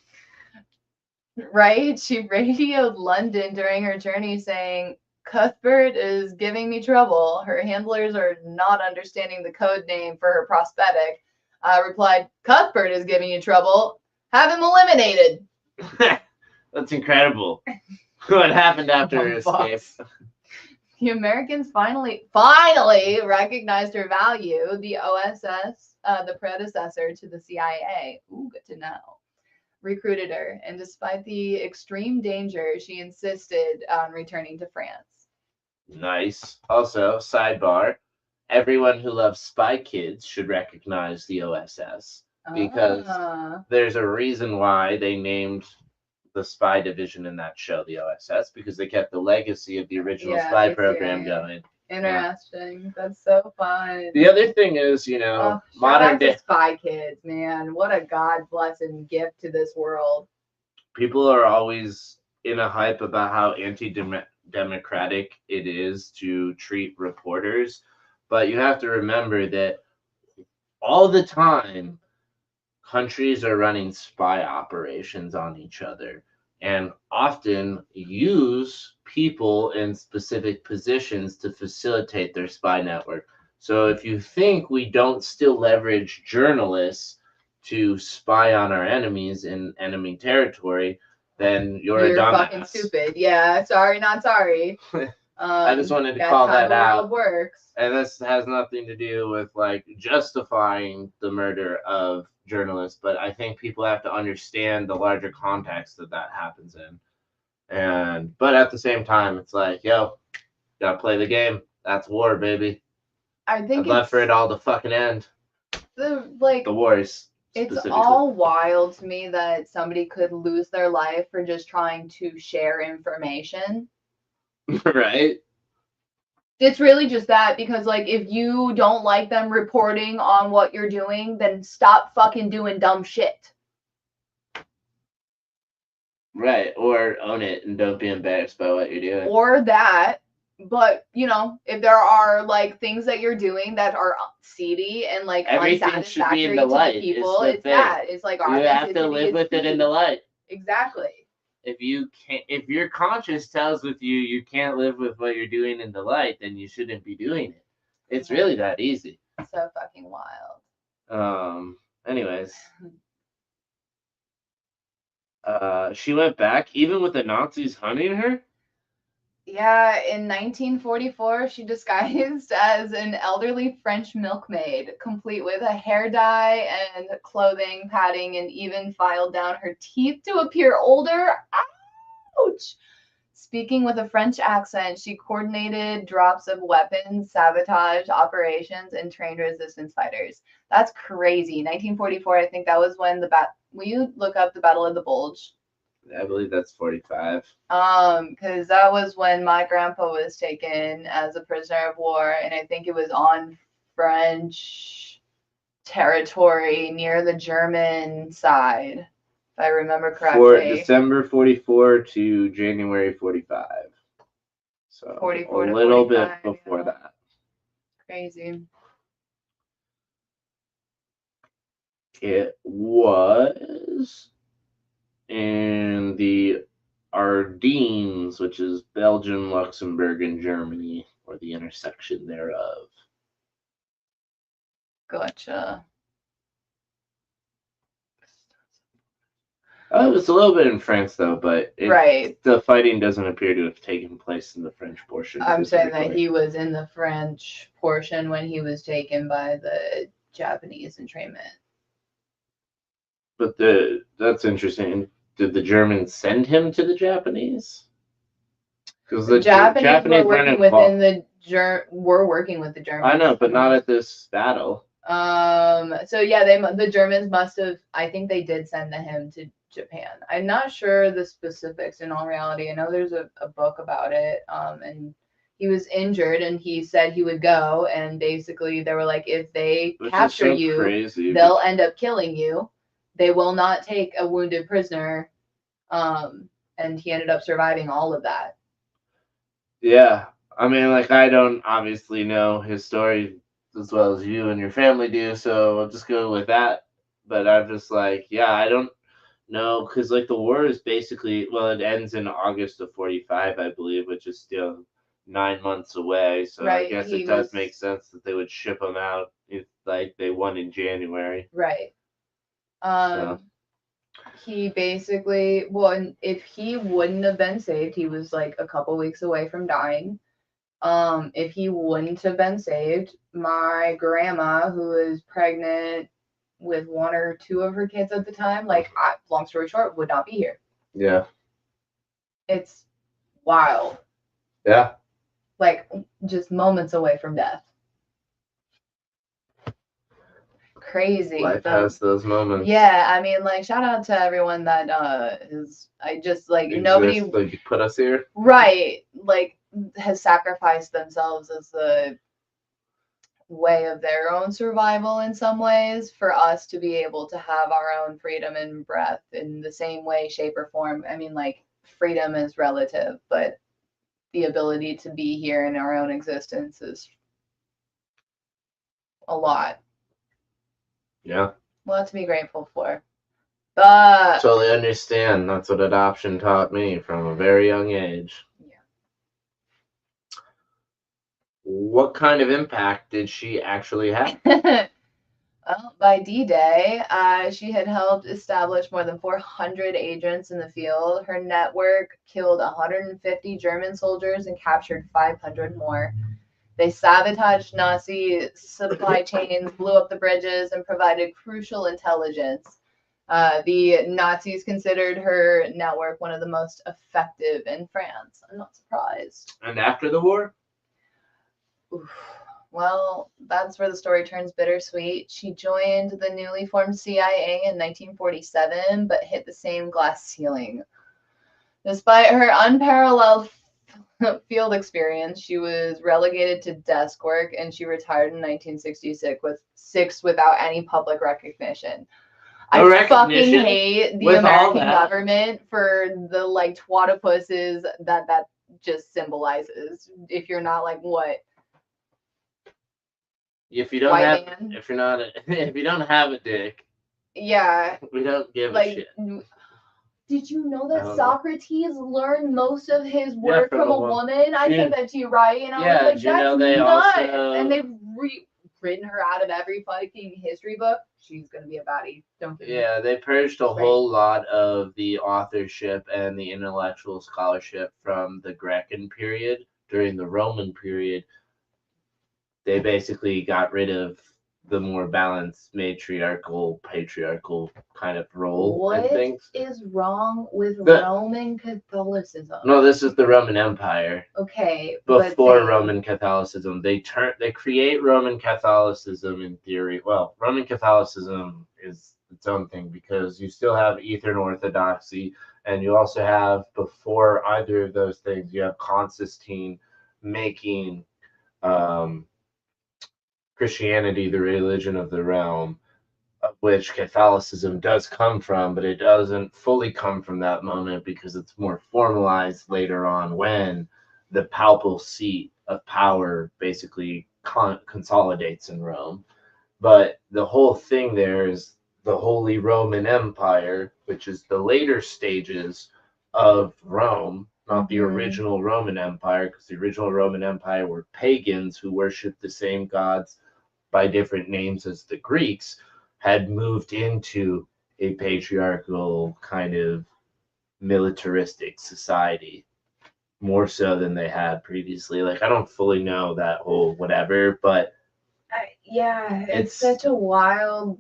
Right? She radioed London during her journey saying, Cuthbert is giving me trouble. Her handlers are not understanding the code name for her prosthetic. I replied, Cuthbert is giving you trouble. Have him eliminated. That's incredible. What happened after her escape? The Americans finally recognized her value. The OSS, the predecessor to the CIA, ooh, good to know, recruited her. And despite the extreme danger, she insisted on returning to France. Nice. Also, sidebar, everyone who loves Spy Kids should recognize the OSS because there's a reason why they named the spy division in that show the OSS, because they kept the legacy of the original spy program going. Interesting. Yeah. That's so fun. The other thing is, you know, modern day Spy Kids, man. What a God blessing gift to this world. People are always in a hype about how anti-democratic it is to treat reporters, but you have to remember that all the time countries are running spy operations on each other and often use people in specific positions to facilitate their spy network. So if you think we don't still leverage journalists to spy on our enemies in enemy territory, then you're a dumbass. Fucking stupid. Yeah, sorry, not sorry. I just wanted to call that out. World works. And this has nothing to do with like justifying the murder of journalists, but I think people have to understand the larger context that happens in. But at the same time, it's like, yo, gotta play the game. That's war, baby. I'd love for it all to fucking end. The wars. It's all wild to me that somebody could lose their life for just trying to share information. Right? It's really just that, because like if you don't like them reporting on what you're doing, then stop fucking doing dumb shit. Right, or own it and don't be embarrassed by what you're doing. Or that, but you know, if there are like things that you're doing that are seedy and like unsatisfactory to the people, it's that. It's like you have to live with it in the light. Exactly. If your conscience tells with you can't live with what you're doing in the light, then you shouldn't be doing it. It's really that easy. So fucking wild. Anyways. She went back even with the Nazis hunting her? Yeah, in 1944, she disguised as an elderly French milkmaid, complete with a hair dye and clothing, padding, and even filed down her teeth to appear older. Ouch! Speaking with a French accent, she coordinated drops of weapons, sabotage operations, and trained resistance fighters. That's crazy. 1944, I think that was when will you look up the Battle of the Bulge? I believe that's 45. Because that was when my grandpa was taken as a prisoner of war, and I think it was on French territory near the German side, if I remember correctly. December 44 to January 45. So 44 a to little 45, bit before that. Crazy. It was in the Ardennes, which is Belgium, Luxembourg, and Germany, or the intersection thereof. Gotcha. Oh, it was a little bit in France though, but Right. the fighting doesn't appear to have taken place in the French portion. I'm saying that specifically. he was in the French portion when he was taken by the Japanese entrainment. But that's interesting. Did the Germans send him to the Japanese? Because The Japanese were weren't working involved. within were working with the Germans. I know, but not at this battle. So yeah, the Germans must have. I think they did send him to Japan. I'm not sure the specifics. In all reality, I know there's a book about it. And he was injured, and he said he would go. And basically, they were like, if they Which capture is so you, crazy. they'll end up killing you. They will not take a wounded prisoner. And he ended up surviving all of that. Yeah, I mean, like I don't obviously know his story as well as you and your family do, so I'll just go with that. But I'm just like, yeah, I don't know, because like the war is basically, well, it ends in August of 45, I believe, which is still 9 months away. So I Right, guess he it does was- make sense that they would ship him out if like they won in January. Right. So. He basically, well, and if he wouldn't have been saved, he was like a couple weeks away from dying. If he wouldn't have been saved, my grandma, who was pregnant with one or two of her kids at the time, like, long story short, would not be here. Yeah. It's wild. Yeah. Like, just moments away from death. Crazy. Life has those moments. Yeah, I mean, like, shout out to everyone that I just like nobody like put us here. Right, like has sacrificed themselves as the way of their own survival in some ways for us to be able to have our own freedom and breath in the same way, shape, or form. I mean, like, freedom is relative, but the ability to be here in our own existence is a lot. Yeah. A lot to be grateful for. But Totally understand. That's what adoption taught me from a very young age. Yeah. What kind of impact did she actually have? Well, by D-Day, she had helped establish more than 400 agents in the field. Her network killed 150 German soldiers and captured 500 more. They sabotaged Nazi supply chains, blew up the bridges, and provided crucial intelligence. The Nazis considered her network one of the most effective in France. I'm not surprised. And after the war? Oof. Well, that's where the story turns bittersweet. She joined the newly formed CIA in 1947, but hit the same glass ceiling. Despite her unparalleled field experience, she was relegated to desk work, and she retired in 1966 without any public recognition. I fucking hate the American government for the like twatipusses that just symbolizes. If you're not like what? If you don't if you don't have a dick, yeah, we don't give a shit. Did you know that Socrates learned most of his work from a woman? I said that to you, right? And I was like, that's nuts. And they've written her out of every fucking history book. She's gonna be a baddie. Don't get me. Yeah, they purged a whole lot of the authorship and the intellectual scholarship from the Grecan period. During the Roman period, they basically got rid of the more balanced matriarchal, patriarchal kind of role and things. What is wrong with Roman Catholicism? No, this is the Roman Empire. Okay. Before Roman Catholicism, they create Roman Catholicism in theory. Well, Roman Catholicism is its own thing because you still have Eastern Orthodoxy, and you also have, before either of those things, you have Constantine making Christianity the religion of the realm, which Catholicism does come from, but it doesn't fully come from that moment because it's more formalized later on when the papal seat of power basically consolidates in Rome. But the whole thing there is the Holy Roman Empire, which is the later stages of Rome, not the original Roman Empire, because the original Roman Empire were pagans who worshiped the same gods by different names as the Greeks, had moved into a patriarchal kind of militaristic society, more so than they had previously. Like, I don't fully know that whole whatever, but yeah, it's It's- such a wild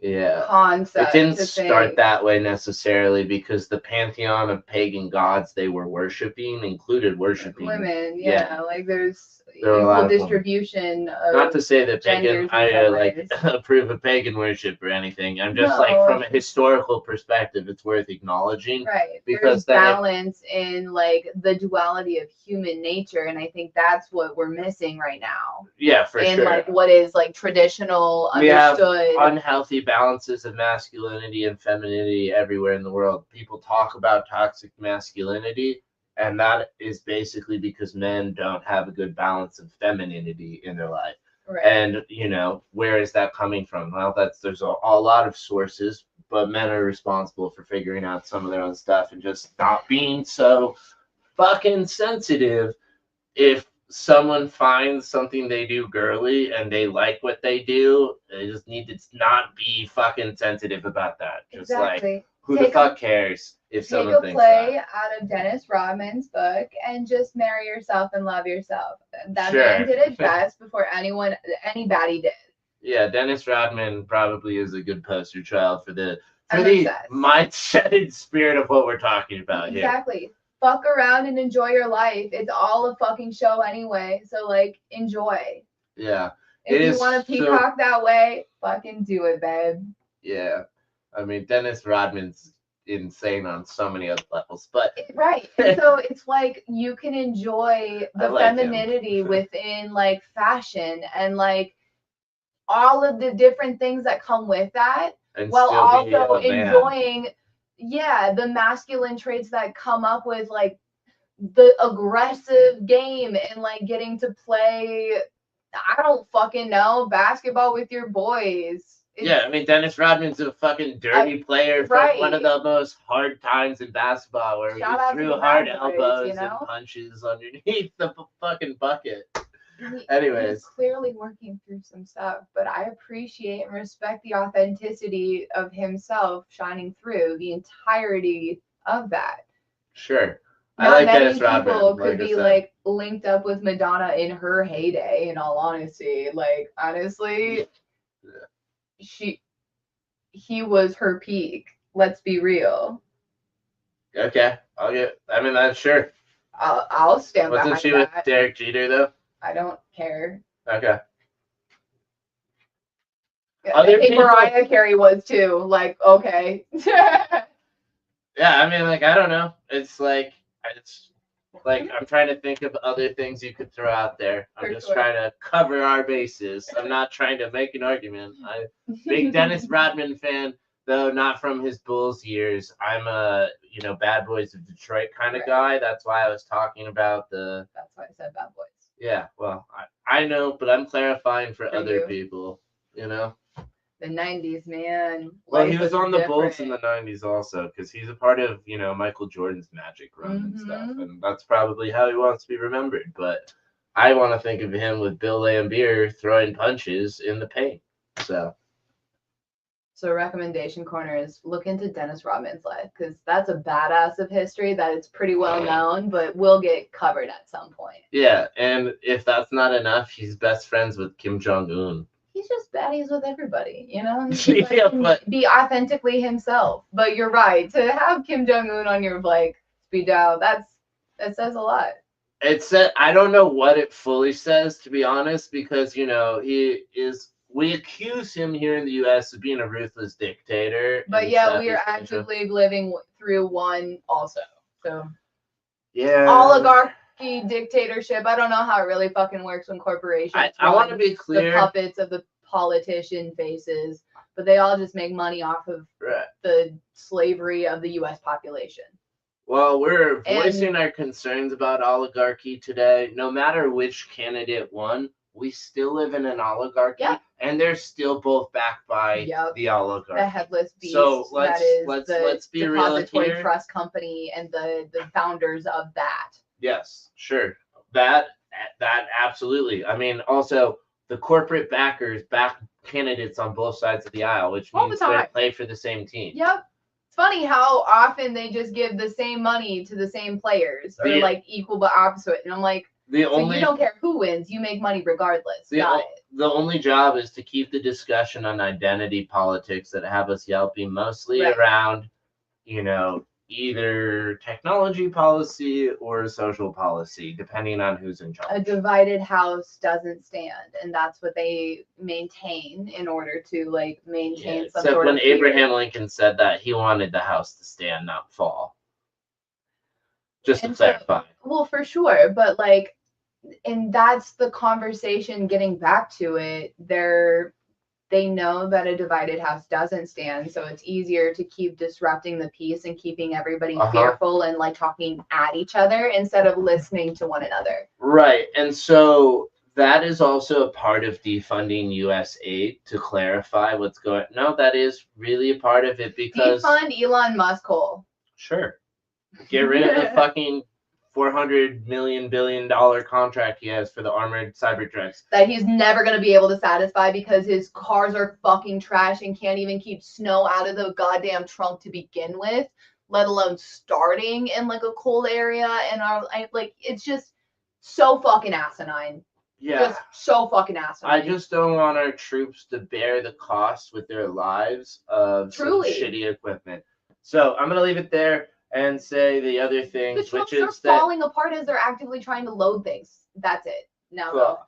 yeah. concept. It didn't to start think. that way necessarily, because the pantheon of pagan gods they were worshiping included worshiping Women, yeah. like there's There were a lot equal of women. distribution of Not to say that pagan, genders and I like size. approve of pagan worship or anything. I'm just like, No. from a historical perspective, it's worth acknowledging. Right. Because There's then it- balance in like the duality of human nature, and I think that's what we're missing right now. Yeah, for in sure. like what is like traditional We have understood. unhealthy balances of masculinity and femininity everywhere in the world. People talk about toxic masculinity, and that is basically because men don't have a good balance of femininity in their life. Right. And where is that coming from? Well, there's a lot of sources, but men are responsible for figuring out some of their own stuff and just not being so fucking sensitive. If someone finds something they do girly and they like what they do, they just need to not be fucking sensitive about that. Just Exactly. like, who Take the fuck cares if Take someone a thinks play that? out of Dennis Rodman's book and just marry yourself and love yourself. That Sure. man did it best before anybody did. Yeah, Dennis Rodman probably is a good poster child for the I'm obsessed. mindset and spirit of what we're talking about here. Exactly. Fuck around and enjoy your life. It's all a fucking show anyway. So like enjoy. Yeah. If It you is want to so- peacock that way, fucking do it, babe. Yeah. I mean, Dennis Rodman's insane on so many other levels, but Right. And so it's like you can enjoy I the like him. femininity within like fashion and like all of the different things that come with that, and while still be also a man. enjoying the masculine traits that come up with like the aggressive game and like getting to play, I don't fucking know, basketball with your boys. Yeah, I mean, Dennis Rodman's a fucking dirty player from right. one of the most hard times in basketball, where Shout out he to threw the hard bad boys, elbows you know? and punches underneath the fucking bucket. He's Anyways, clearly working through some stuff, but I appreciate and respect the authenticity of himself shining through the entirety of that. sure. I Not like many Dennis Rodman. people could I be said. like linked up with Madonna in her heyday, in all honesty. Like honestly, he was her peak. Let's be real. Okay, I mean, that's sure. I'll stand Wasn't behind she that. with Derek Jeter though? I don't care. Okay. I think people- Mariah Carey was too. Like, okay. Yeah, I mean, like, I don't know. It's like I'm trying to think of other things you could throw out there. I'm For just sure. trying to cover our bases. I'm not trying to make an argument. I'm a big Dennis Rodman fan, though not from his Bulls years. I'm a Bad Boys of Detroit kind of Right. guy. That's why I was talking about the. That's why I said Bad Boys. Yeah, well, I know, but I'm clarifying for other you. people. The 90s, man. Well, Life he was on the Bulls different. in the 90s also, because he's a part of, Michael Jordan's Magic run and stuff. Mhm. And that's probably how he wants to be remembered. But I want to think of him with Bill Laimbeer throwing punches in the paint. So recommendation corner is look into Dennis Rodman's life, because that's a badass of history that it's pretty well known, but will get covered at some point. yeah, and if that's not enough, he's best friends with Kim Jong-un. He's just baddies with everybody, He's just Yeah, like, but- be authentically himself. But you're right, to have Kim Jong-un on your like speed dial, that says a lot. It said, I don't know what it fully says, to be honest, because we accuse him here in the U.S. of being a ruthless dictator. But in yeah, we are Southeast Asia. actively living through one also. So Yeah. oligarchy, dictatorship. I don't know how it really fucking works when corporations. I want to run be the clear. puppets of the politician faces, but they all just make money off of Right. the slavery of the U.S. population. Well, we're And- voicing our concerns about oligarchy today. No matter which candidate won, we still live in an oligarchy, Yeah. and they're still both backed by Yep. the oligarchy. The headless beast. So let's- that is let's the be real depository here. trust company and the founders of that. Yes, sure. That absolutely. I mean, also the corporate backers back candidates on both sides of the aisle, which All the means they time. play for the same team. Yep. It's funny how often they just give the same money to the same players, or like equal but opposite. And I'm like, so you don't care who wins, you make money regardless. Got it. The only job is to keep the discussion on identity politics that have us yelping mostly around, you know, either technology policy or social policy, depending on who's in charge. A divided house doesn't stand, and that's what they maintain in order to like maintain some except sort when of fear. Abraham Lincoln said that, he wanted the house to stand, not fall. Just to clarify. Well, for sure, but like, and that's the conversation. Getting back to it, they know that a divided house doesn't stand, so it's easier to keep disrupting the peace and keeping everybody fearful and like talking at each other instead of listening to one another. Right. And so that is also a part of defunding US aid, to clarify what's going. No, that is really a part of it, because defund Elon Musk hole. Sure. Get rid of the fucking $400 billion contract he has for the armored Cybertrucks that he's never going to be able to satisfy because his cars are fucking trash and can't even keep snow out of the goddamn trunk to begin with, let alone starting in like a cold area. And like, it's just so fucking asinine. Yeah. Just so fucking asinine. I just don't want our troops to bear the cost with their lives of some shitty equipment. So I'm going to leave it there and say the other thing, the trucks which are falling apart as they're actively trying to load things. That's it. Now,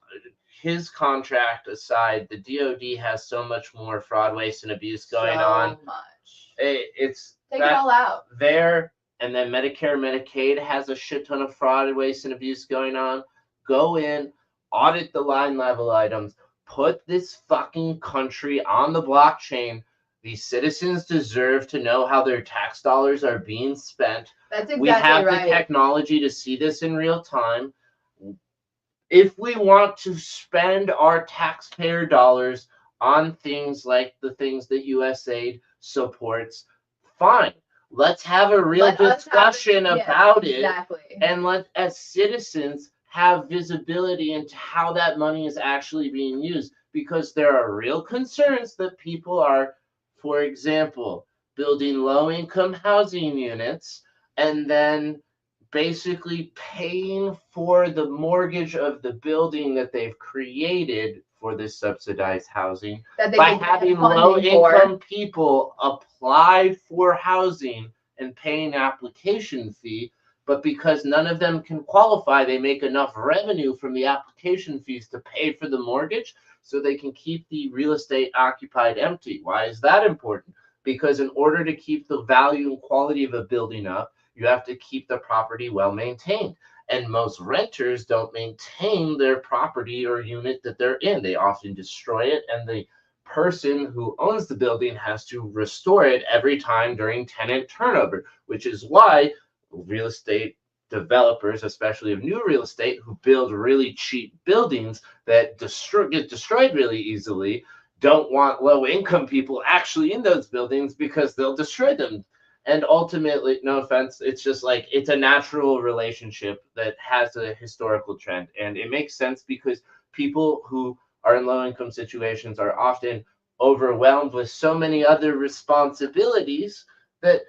his contract aside, the DoD has so much more fraud, waste, and abuse going on. So much. It's take it all out there, and then Medicare, Medicaid has a shit ton of fraud, waste, and abuse going on. Go in, audit the line level items, put this fucking country on the blockchain. These citizens deserve to know how their tax dollars are being spent. That's exactly we have right. the technology to see this in real time. If we want to spend our taxpayer dollars on things like the things that USAID supports, fine. Let's have a real discussion about it. And let, as citizens, have visibility into how that money is actually being used. Because there are real concerns that people are, for example, building low-income housing units and then basically paying for the mortgage of the building that they've created for this subsidized housing by having low-income people apply for housing and paying an application fee. But because none of them can qualify, they make enough revenue from the application fees to pay for the mortgage, so they can keep the real estate occupied empty. Why is that important? Because in order to keep the value and quality of a building up, you have to keep the property well maintained. And most renters don't maintain their property or unit that they're in. They often destroy it, and the person who owns the building has to restore it every time during tenant turnover, which is why real estate developers, especially of new real estate, who build really cheap buildings that get destroyed really easily, don't want low-income people actually in those buildings because they'll destroy them. And ultimately, no offense, it's just like, it's a natural relationship that has a historical trend. And it makes sense because people who are in low-income situations are often overwhelmed with so many other responsibilities that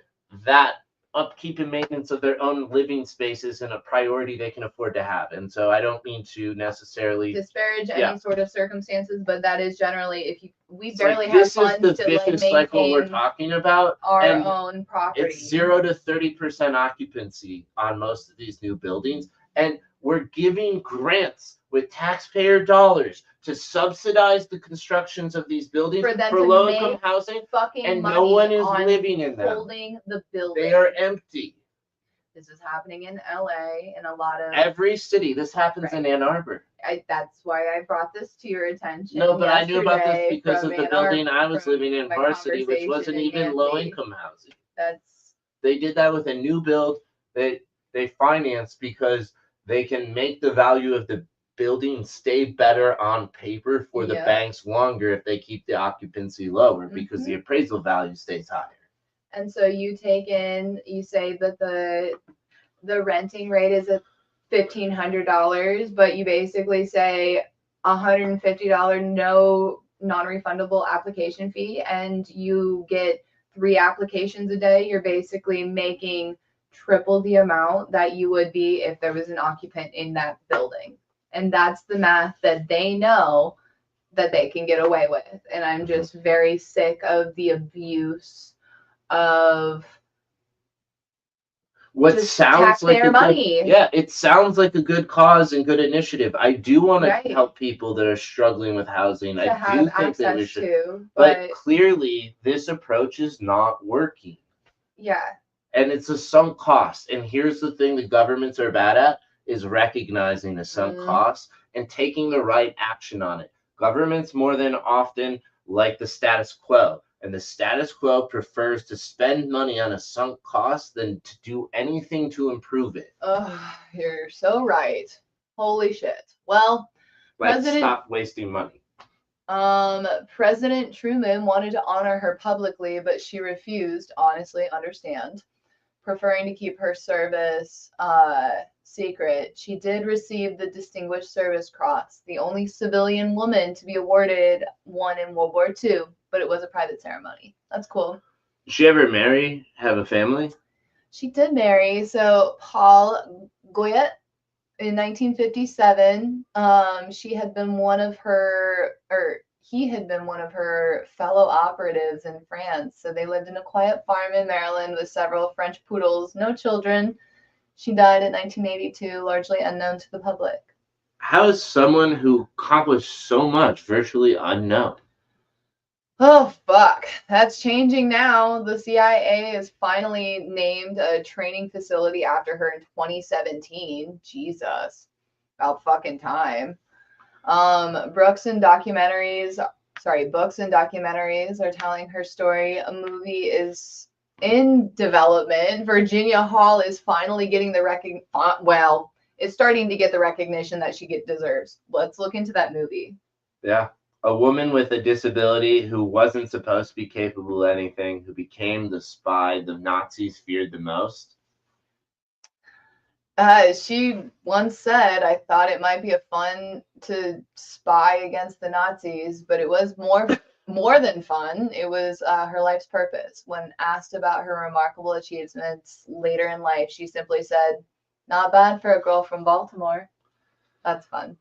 upkeep and maintenance of their own living spaces and a priority they can afford to have. And so I don't mean to necessarily disparage any sort of circumstances, but that is generally, we barely have funds to like maintain cycle we're talking about our own property. It's 0 to 30% occupancy on most of these new buildings, and we're giving grants with taxpayer dollars to subsidize the constructions of these buildings for low-income housing, and no one is living in them. Holding the building. They are empty. This is happening in LA and a lot of every city. This happens in Ann Arbor. That's why I brought this to your attention. No, but I knew about this because of the building I was living in, Varsity, which wasn't even low-income housing. They did that with a new build that they financed because they can make the value of the building stay better on paper for the banks longer if they keep the occupancy lower, because the appraisal value stays higher. And so you say that the renting rate is at $1,500, but you basically say $150 no non-refundable application fee, and you get 3 applications a day. You're basically making triple the amount that you would be if there was an occupant in that building. And that's the math that they know that they can get away with. And I'm just very sick of the abuse of what just sounds like taxpayer money. it sounds like a good cause and good initiative. I do want Right. to help people that are struggling with housing. To I have do think that we access should, to, but clearly this approach is not working. yeah. And it's a sunk cost. And here's the thing the governments are bad at is recognizing the sunk cost and taking the right action on it. Governments more than often like the status quo. And the status quo prefers to spend money on a sunk cost than to do anything to improve it. Oh, you're so right. Holy shit. Well, Like, stop wasting money. President Truman wanted to honor her publicly, but she refused. Honestly, understand. Preferring to keep her service secret. She did receive the Distinguished Service Cross, the only civilian woman to be awarded one in World War II, but it was a private ceremony. That's cool. Did she ever marry, have a family? She did marry. So Paul Goyette in 1957, he had been one of her fellow operatives in France. So they lived in a quiet farm in Maryland with several French poodles, no children. She died in 1982, largely unknown to the public. How is someone who accomplished so much virtually unknown? Oh, fuck. That's changing now. The CIA has finally named a training facility after her in 2017. Jesus. About fucking time. Books and documentaries are telling her story. A movie is in development. Virginia Hall is finally getting the it's starting to get the recognition that she deserves. Let's look into that movie. Yeah. A woman with a disability who wasn't supposed to be capable of anything, who became the spy the Nazis feared the most. She once said, I thought it might be fun to spy against the Nazis, but it was more than fun. It was her life's purpose. When asked about her remarkable achievements later in life, she simply said, not bad for a girl from Baltimore. That's fun.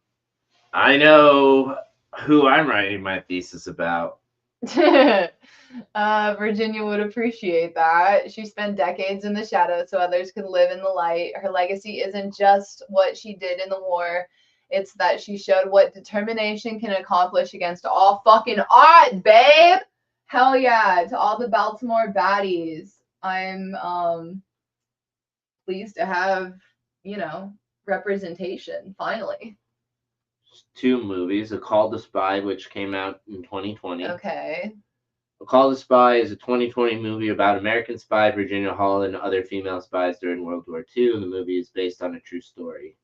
I know who I'm writing my thesis about. Virginia would appreciate that. She spent decades in the shadows so others could live in the light. Her legacy isn't just what she did in the war. It's that she showed what determination can accomplish against all fucking odds, babe. Hell yeah. To all the Baltimore baddies, I'm pleased to have, representation, finally. 2 movies. A Call to Spy, which came out in 2020. Okay. A Call to Spy is a 2020 movie about American spy Virginia Hall and other female spies during World War II. The movie is based on a true story.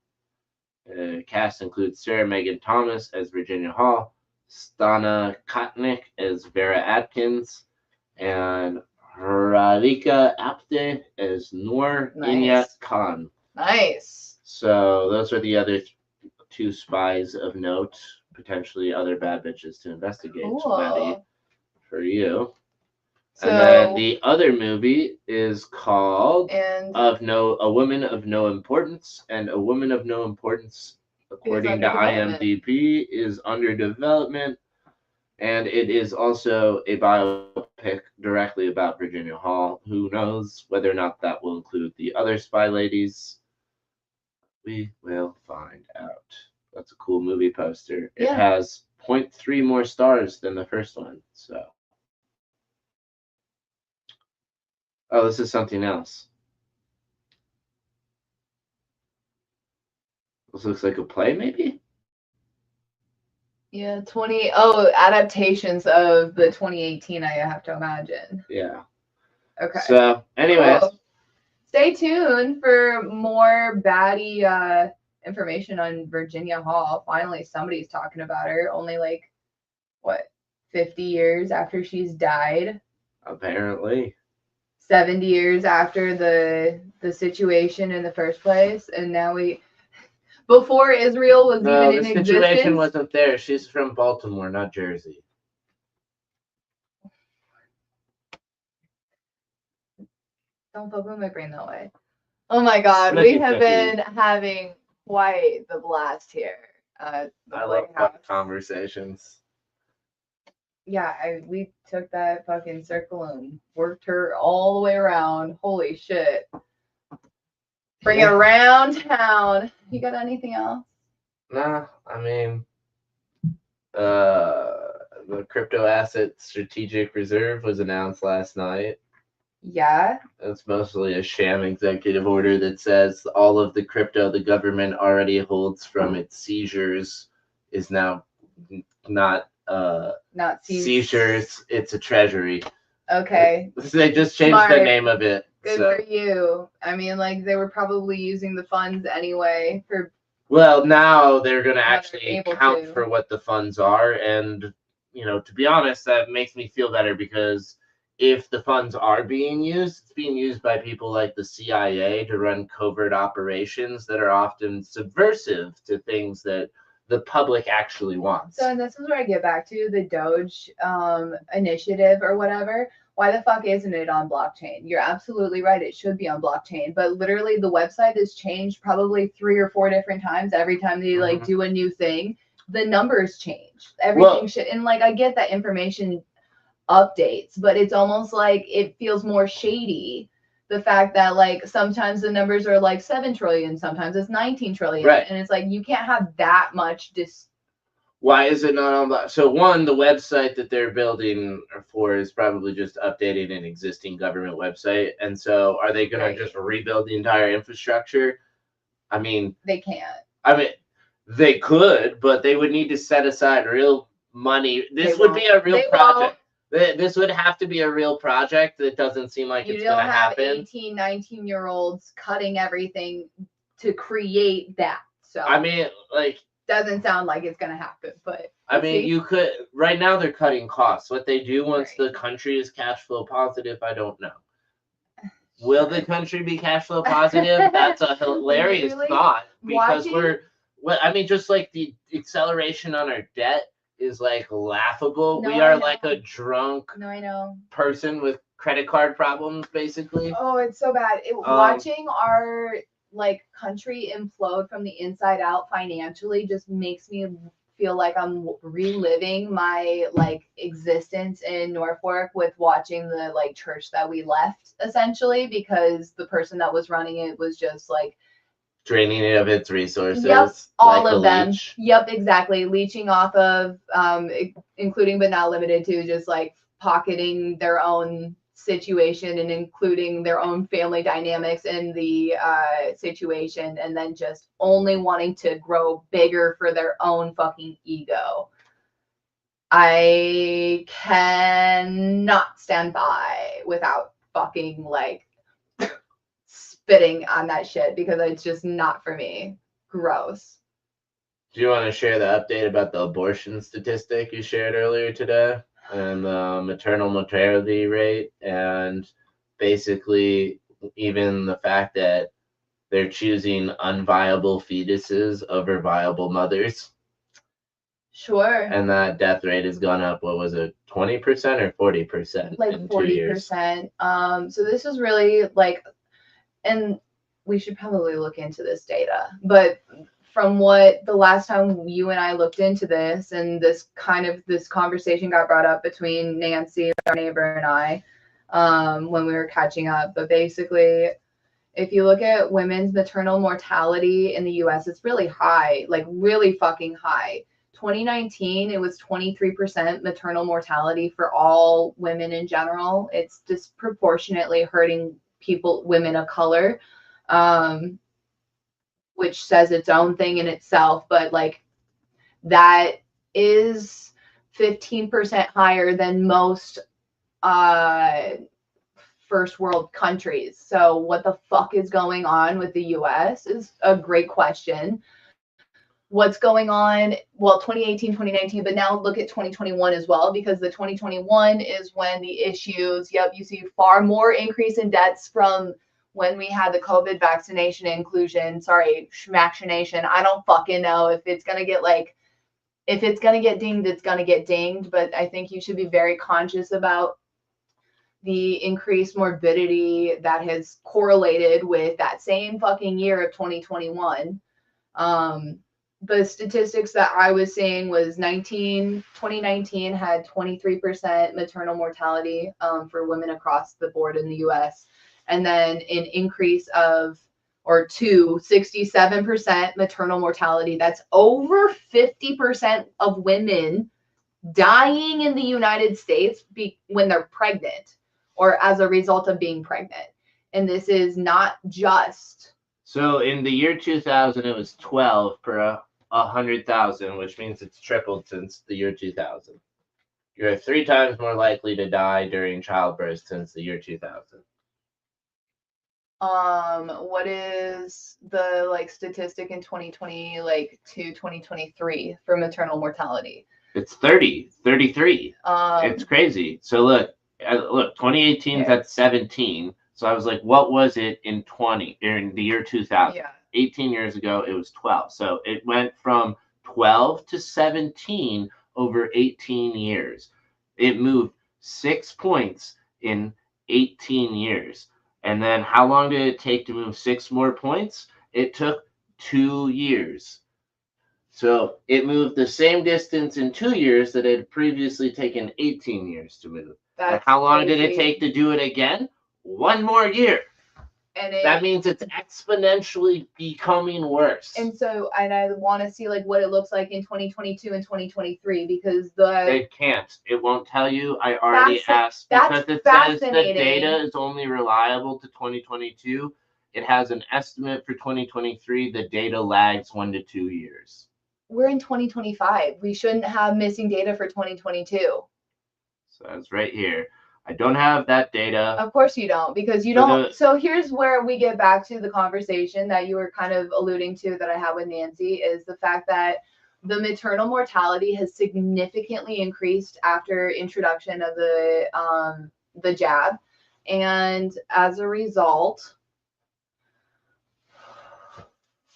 Cast includes Sarah Megan Thomas as Virginia Hall, Stana Kotnik as Vera Atkins, and Radhika Apte as Noor Inayat Khan. Nice. So those are the other 2 spies of note, potentially other bad bitches to investigate. Cool. Maddie, for you. So, and then the other movie is called A Woman of No Importance, and A Woman of No Importance, according to IMDb, is under development, and it is also a biopic directly about Virginia Hall. Who knows whether or not that will include the other spy ladies? We will find out. That's a cool movie poster. Yeah. It has 0.3 more stars than the first one. So, oh, this is something else. This looks like a play, maybe? Yeah, adaptations of the 2018, I have to imagine. Yeah. Okay. So, anyways. Cool. Stay tuned for more baddie information on Virginia Hall. Finally, somebody's talking about her. Only 50 years after she's died? Apparently. 70 years after the situation in the first place. And now Before Israel was No, even the in situation existence. wasn't there. She's from Baltimore, not Jersey. Don't fuck with my brain that way. Oh my god, Look we at have you. been having quite the blast here at the I love playhouse. fun conversations. Yeah, we took that fucking circle and worked her all the way around. Holy shit. Bring it around town. You got anything else? Nah, I mean, the crypto asset strategic reserve was announced last night. Yeah. It's mostly a sham executive order that says all of the crypto the government already holds from its seizures is now not seizures, it's a treasury. Okay. They just changed Smart. the name of it. Good so. for you. I mean, like, they were probably using the funds anyway for. Well, now they're going to actually able count to. for what the funds are. And, you know, to be honest, that makes me feel better because if the funds are being used, it's being used by people like the CIA to run covert operations that are often subversive to things that the public actually wants. So, and this is where I get back to the Doge initiative or whatever. Why the fuck isn't it on blockchain? You're absolutely right. It should be on blockchain. But literally the website has changed probably 3 or 4 different times. Every time they like do a new thing, the numbers change. Everything should, and like I get that information updates, but it's almost like it feels more shady. The fact that like sometimes the numbers are like 7 trillion, sometimes it's 19 trillion. Right. And it's like you can't have that much Why is it not on block? So one, the website that they're building for is probably just updating an existing government website. And so are they going to just rebuild the entire infrastructure? I mean, they can't. I mean, they could, but they would need to set aside real money. This would be a real project. This would have to be a real project that doesn't seem like it's going to happen. You don't have 18, 19-year-olds cutting everything to create that. So I mean, like, doesn't sound like it's going to happen, but I mean, you could. Right now, they're cutting costs. What they do once the country is cash flow positive, I don't know. Will the country be cash flow positive? That's a hilarious thought because I mean, just like the acceleration on our debt is like laughable. No, we are like a drunk person with credit card problems, basically. Oh, it's so bad. Watching our like country implode from the inside out financially just makes me feel like I'm reliving my like existence in Norfolk with watching the like church that we left essentially, because the person that was running it was just like draining it of its resources. Yep, all of them. Yep, exactly. Leeching off of including but not limited to just like pocketing their own situation and including their own family dynamics in the situation, and then just only wanting to grow bigger for their own fucking ego. I cannot stand by without fucking like spitting on that shit because it's just not for me. Gross. Do you want to share the update about the abortion statistic you shared earlier today? And the maternal mortality rate, and basically even the fact that they're choosing unviable fetuses over viable mothers. Sure. And that death rate has gone up, what was it, 20% or 40%? Like 40%. So this is really like, and we should probably look into this data, but from what the last time you and I looked into this, and this conversation got brought up between Nancy, our neighbor, and I when we were catching up. But basically, if you look at women's maternal mortality in the US, it's really high, like really fucking high. 2019, it was 23% maternal mortality for all women in general. It's disproportionately hurting women of color. Which says its own thing in itself, but like that is 15% higher than most first world countries. So what the fuck is going on with the US is a great question. What's going on? Well, 2018, 2019, but now look at 2021 as well, because the 2021 is when the issues, you see far more increase in deaths from when we had the COVID vaccination inclusion, sorry, schmaccination. I don't fucking know if it's going to get like, if it's going to get dinged, it's going to get dinged. But I think you should be very conscious about the increased morbidity that has correlated with that same fucking year of 2021. The statistics that I was seeing was 2019 had 23% maternal mortality for women across the board in the US. And then an increase of, or to 67% maternal mortality. That's over 50% of women dying in the United States when they're pregnant or as a result of being pregnant. And this is not just. So in the year 2000, it was 12 per 100,000, which means it's tripled since the year 2000. You're 3 times more likely to die during childbirth since the year 2000. What is the like statistic in 2020 like to 2023 for maternal mortality? It's 33. It's crazy. So look, 2018 is at 17. So I was like, what was it in the year 2000? Yeah. 18 years ago, it was 12. So it went from 12 to 17 over 18 years. It moved 6 points in 18 years. And then how long did it take to move 6 more points? It took 2 years. So it moved the same distance in 2 years that it had previously taken 18 years to move. And how long did it take to do it again? 1 more year. And that means it's exponentially becoming worse. And so, and I want to see like what it looks like in 2022 and 2023 because it can't. It won't tell you. I already asked because it says the data is only reliable to 2022. It has an estimate for 2023. The data lags 1 to 2 years. We're in 2025. We shouldn't have missing data for 2022. So that's right here. I don't have that data. Of course you don't, because you don't. So here's where we get back to the conversation that you were kind of alluding to that I had with Nancy, is the fact that the maternal mortality has significantly increased after introduction of the jab. And as a result,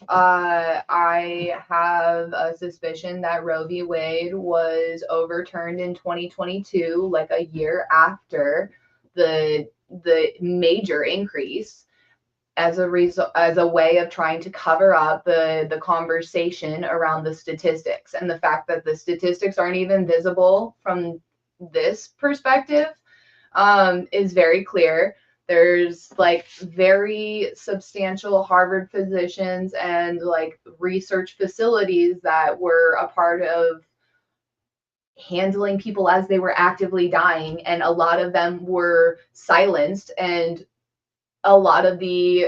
I have a suspicion that Roe v. Wade was overturned in 2022, like a year after the major increase, as a way of trying to cover up the conversation around the statistics, and the fact that the statistics aren't even visible from this perspective is very clear. There's like very substantial Harvard physicians and like research facilities that were a part of handling people as they were actively dying. And a lot of them were silenced. And a lot of the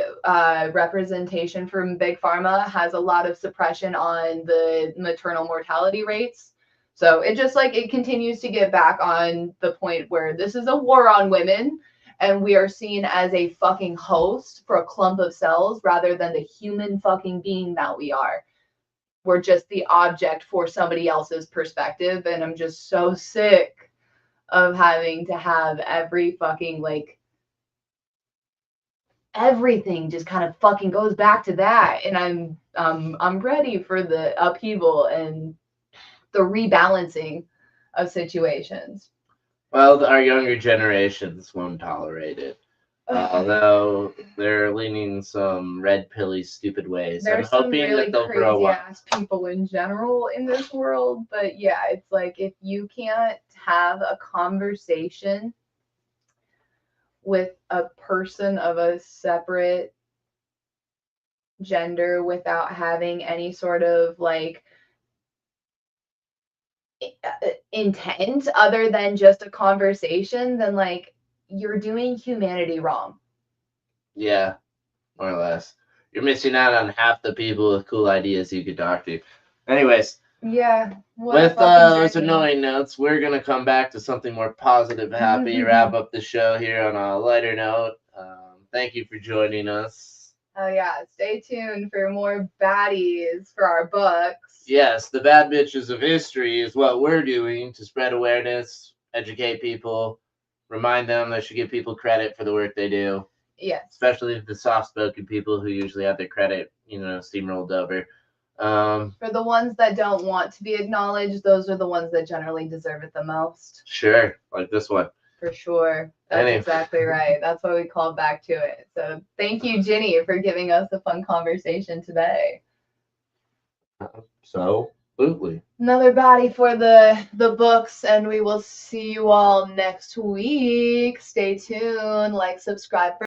representation from Big Pharma has a lot of suppression on the maternal mortality rates. So it just like it continues to get back on the point where this is a war on women. And we are seen as a fucking host for a clump of cells rather than the human fucking being that we are. We're just the object for somebody else's perspective. And I'm just so sick of having to have every fucking like everything just kind of fucking goes back to that. And I'm ready for the upheaval and the rebalancing of situations. Well, our younger generations won't tolerate it. Although they're leaning some red pilly stupid ways. There's I'm hoping some really that they'll grow crazy up. ass people in general in this world. But yeah, it's like if you can't have a conversation with a person of a separate gender without having any sort of like intent other than just a conversation, then like you're doing humanity wrong. Yeah, more or less. You're missing out on half the people with cool ideas you could talk to. Anyways, yeah. With those annoying notes, we're gonna come back to something more positive, happy. Wrap up the show here on a lighter note. Thank you for joining us. Oh yeah, stay tuned for more baddies for our books. Yes, the bad bitches of history is what we're doing to spread awareness, educate people, remind them they should give people credit for the work they do. Yes. especially the soft-spoken people who usually have their credit, steamrolled over. For the ones that don't want to be acknowledged, those are the ones that generally deserve it the most. Sure, like this one. For sure. That's Anyway. exactly right. That's why we called back to it. So thank you, Ginny, for giving us a fun conversation today. Absolutely. Another body for the books, and we will see you all next week. Stay tuned, like, subscribe for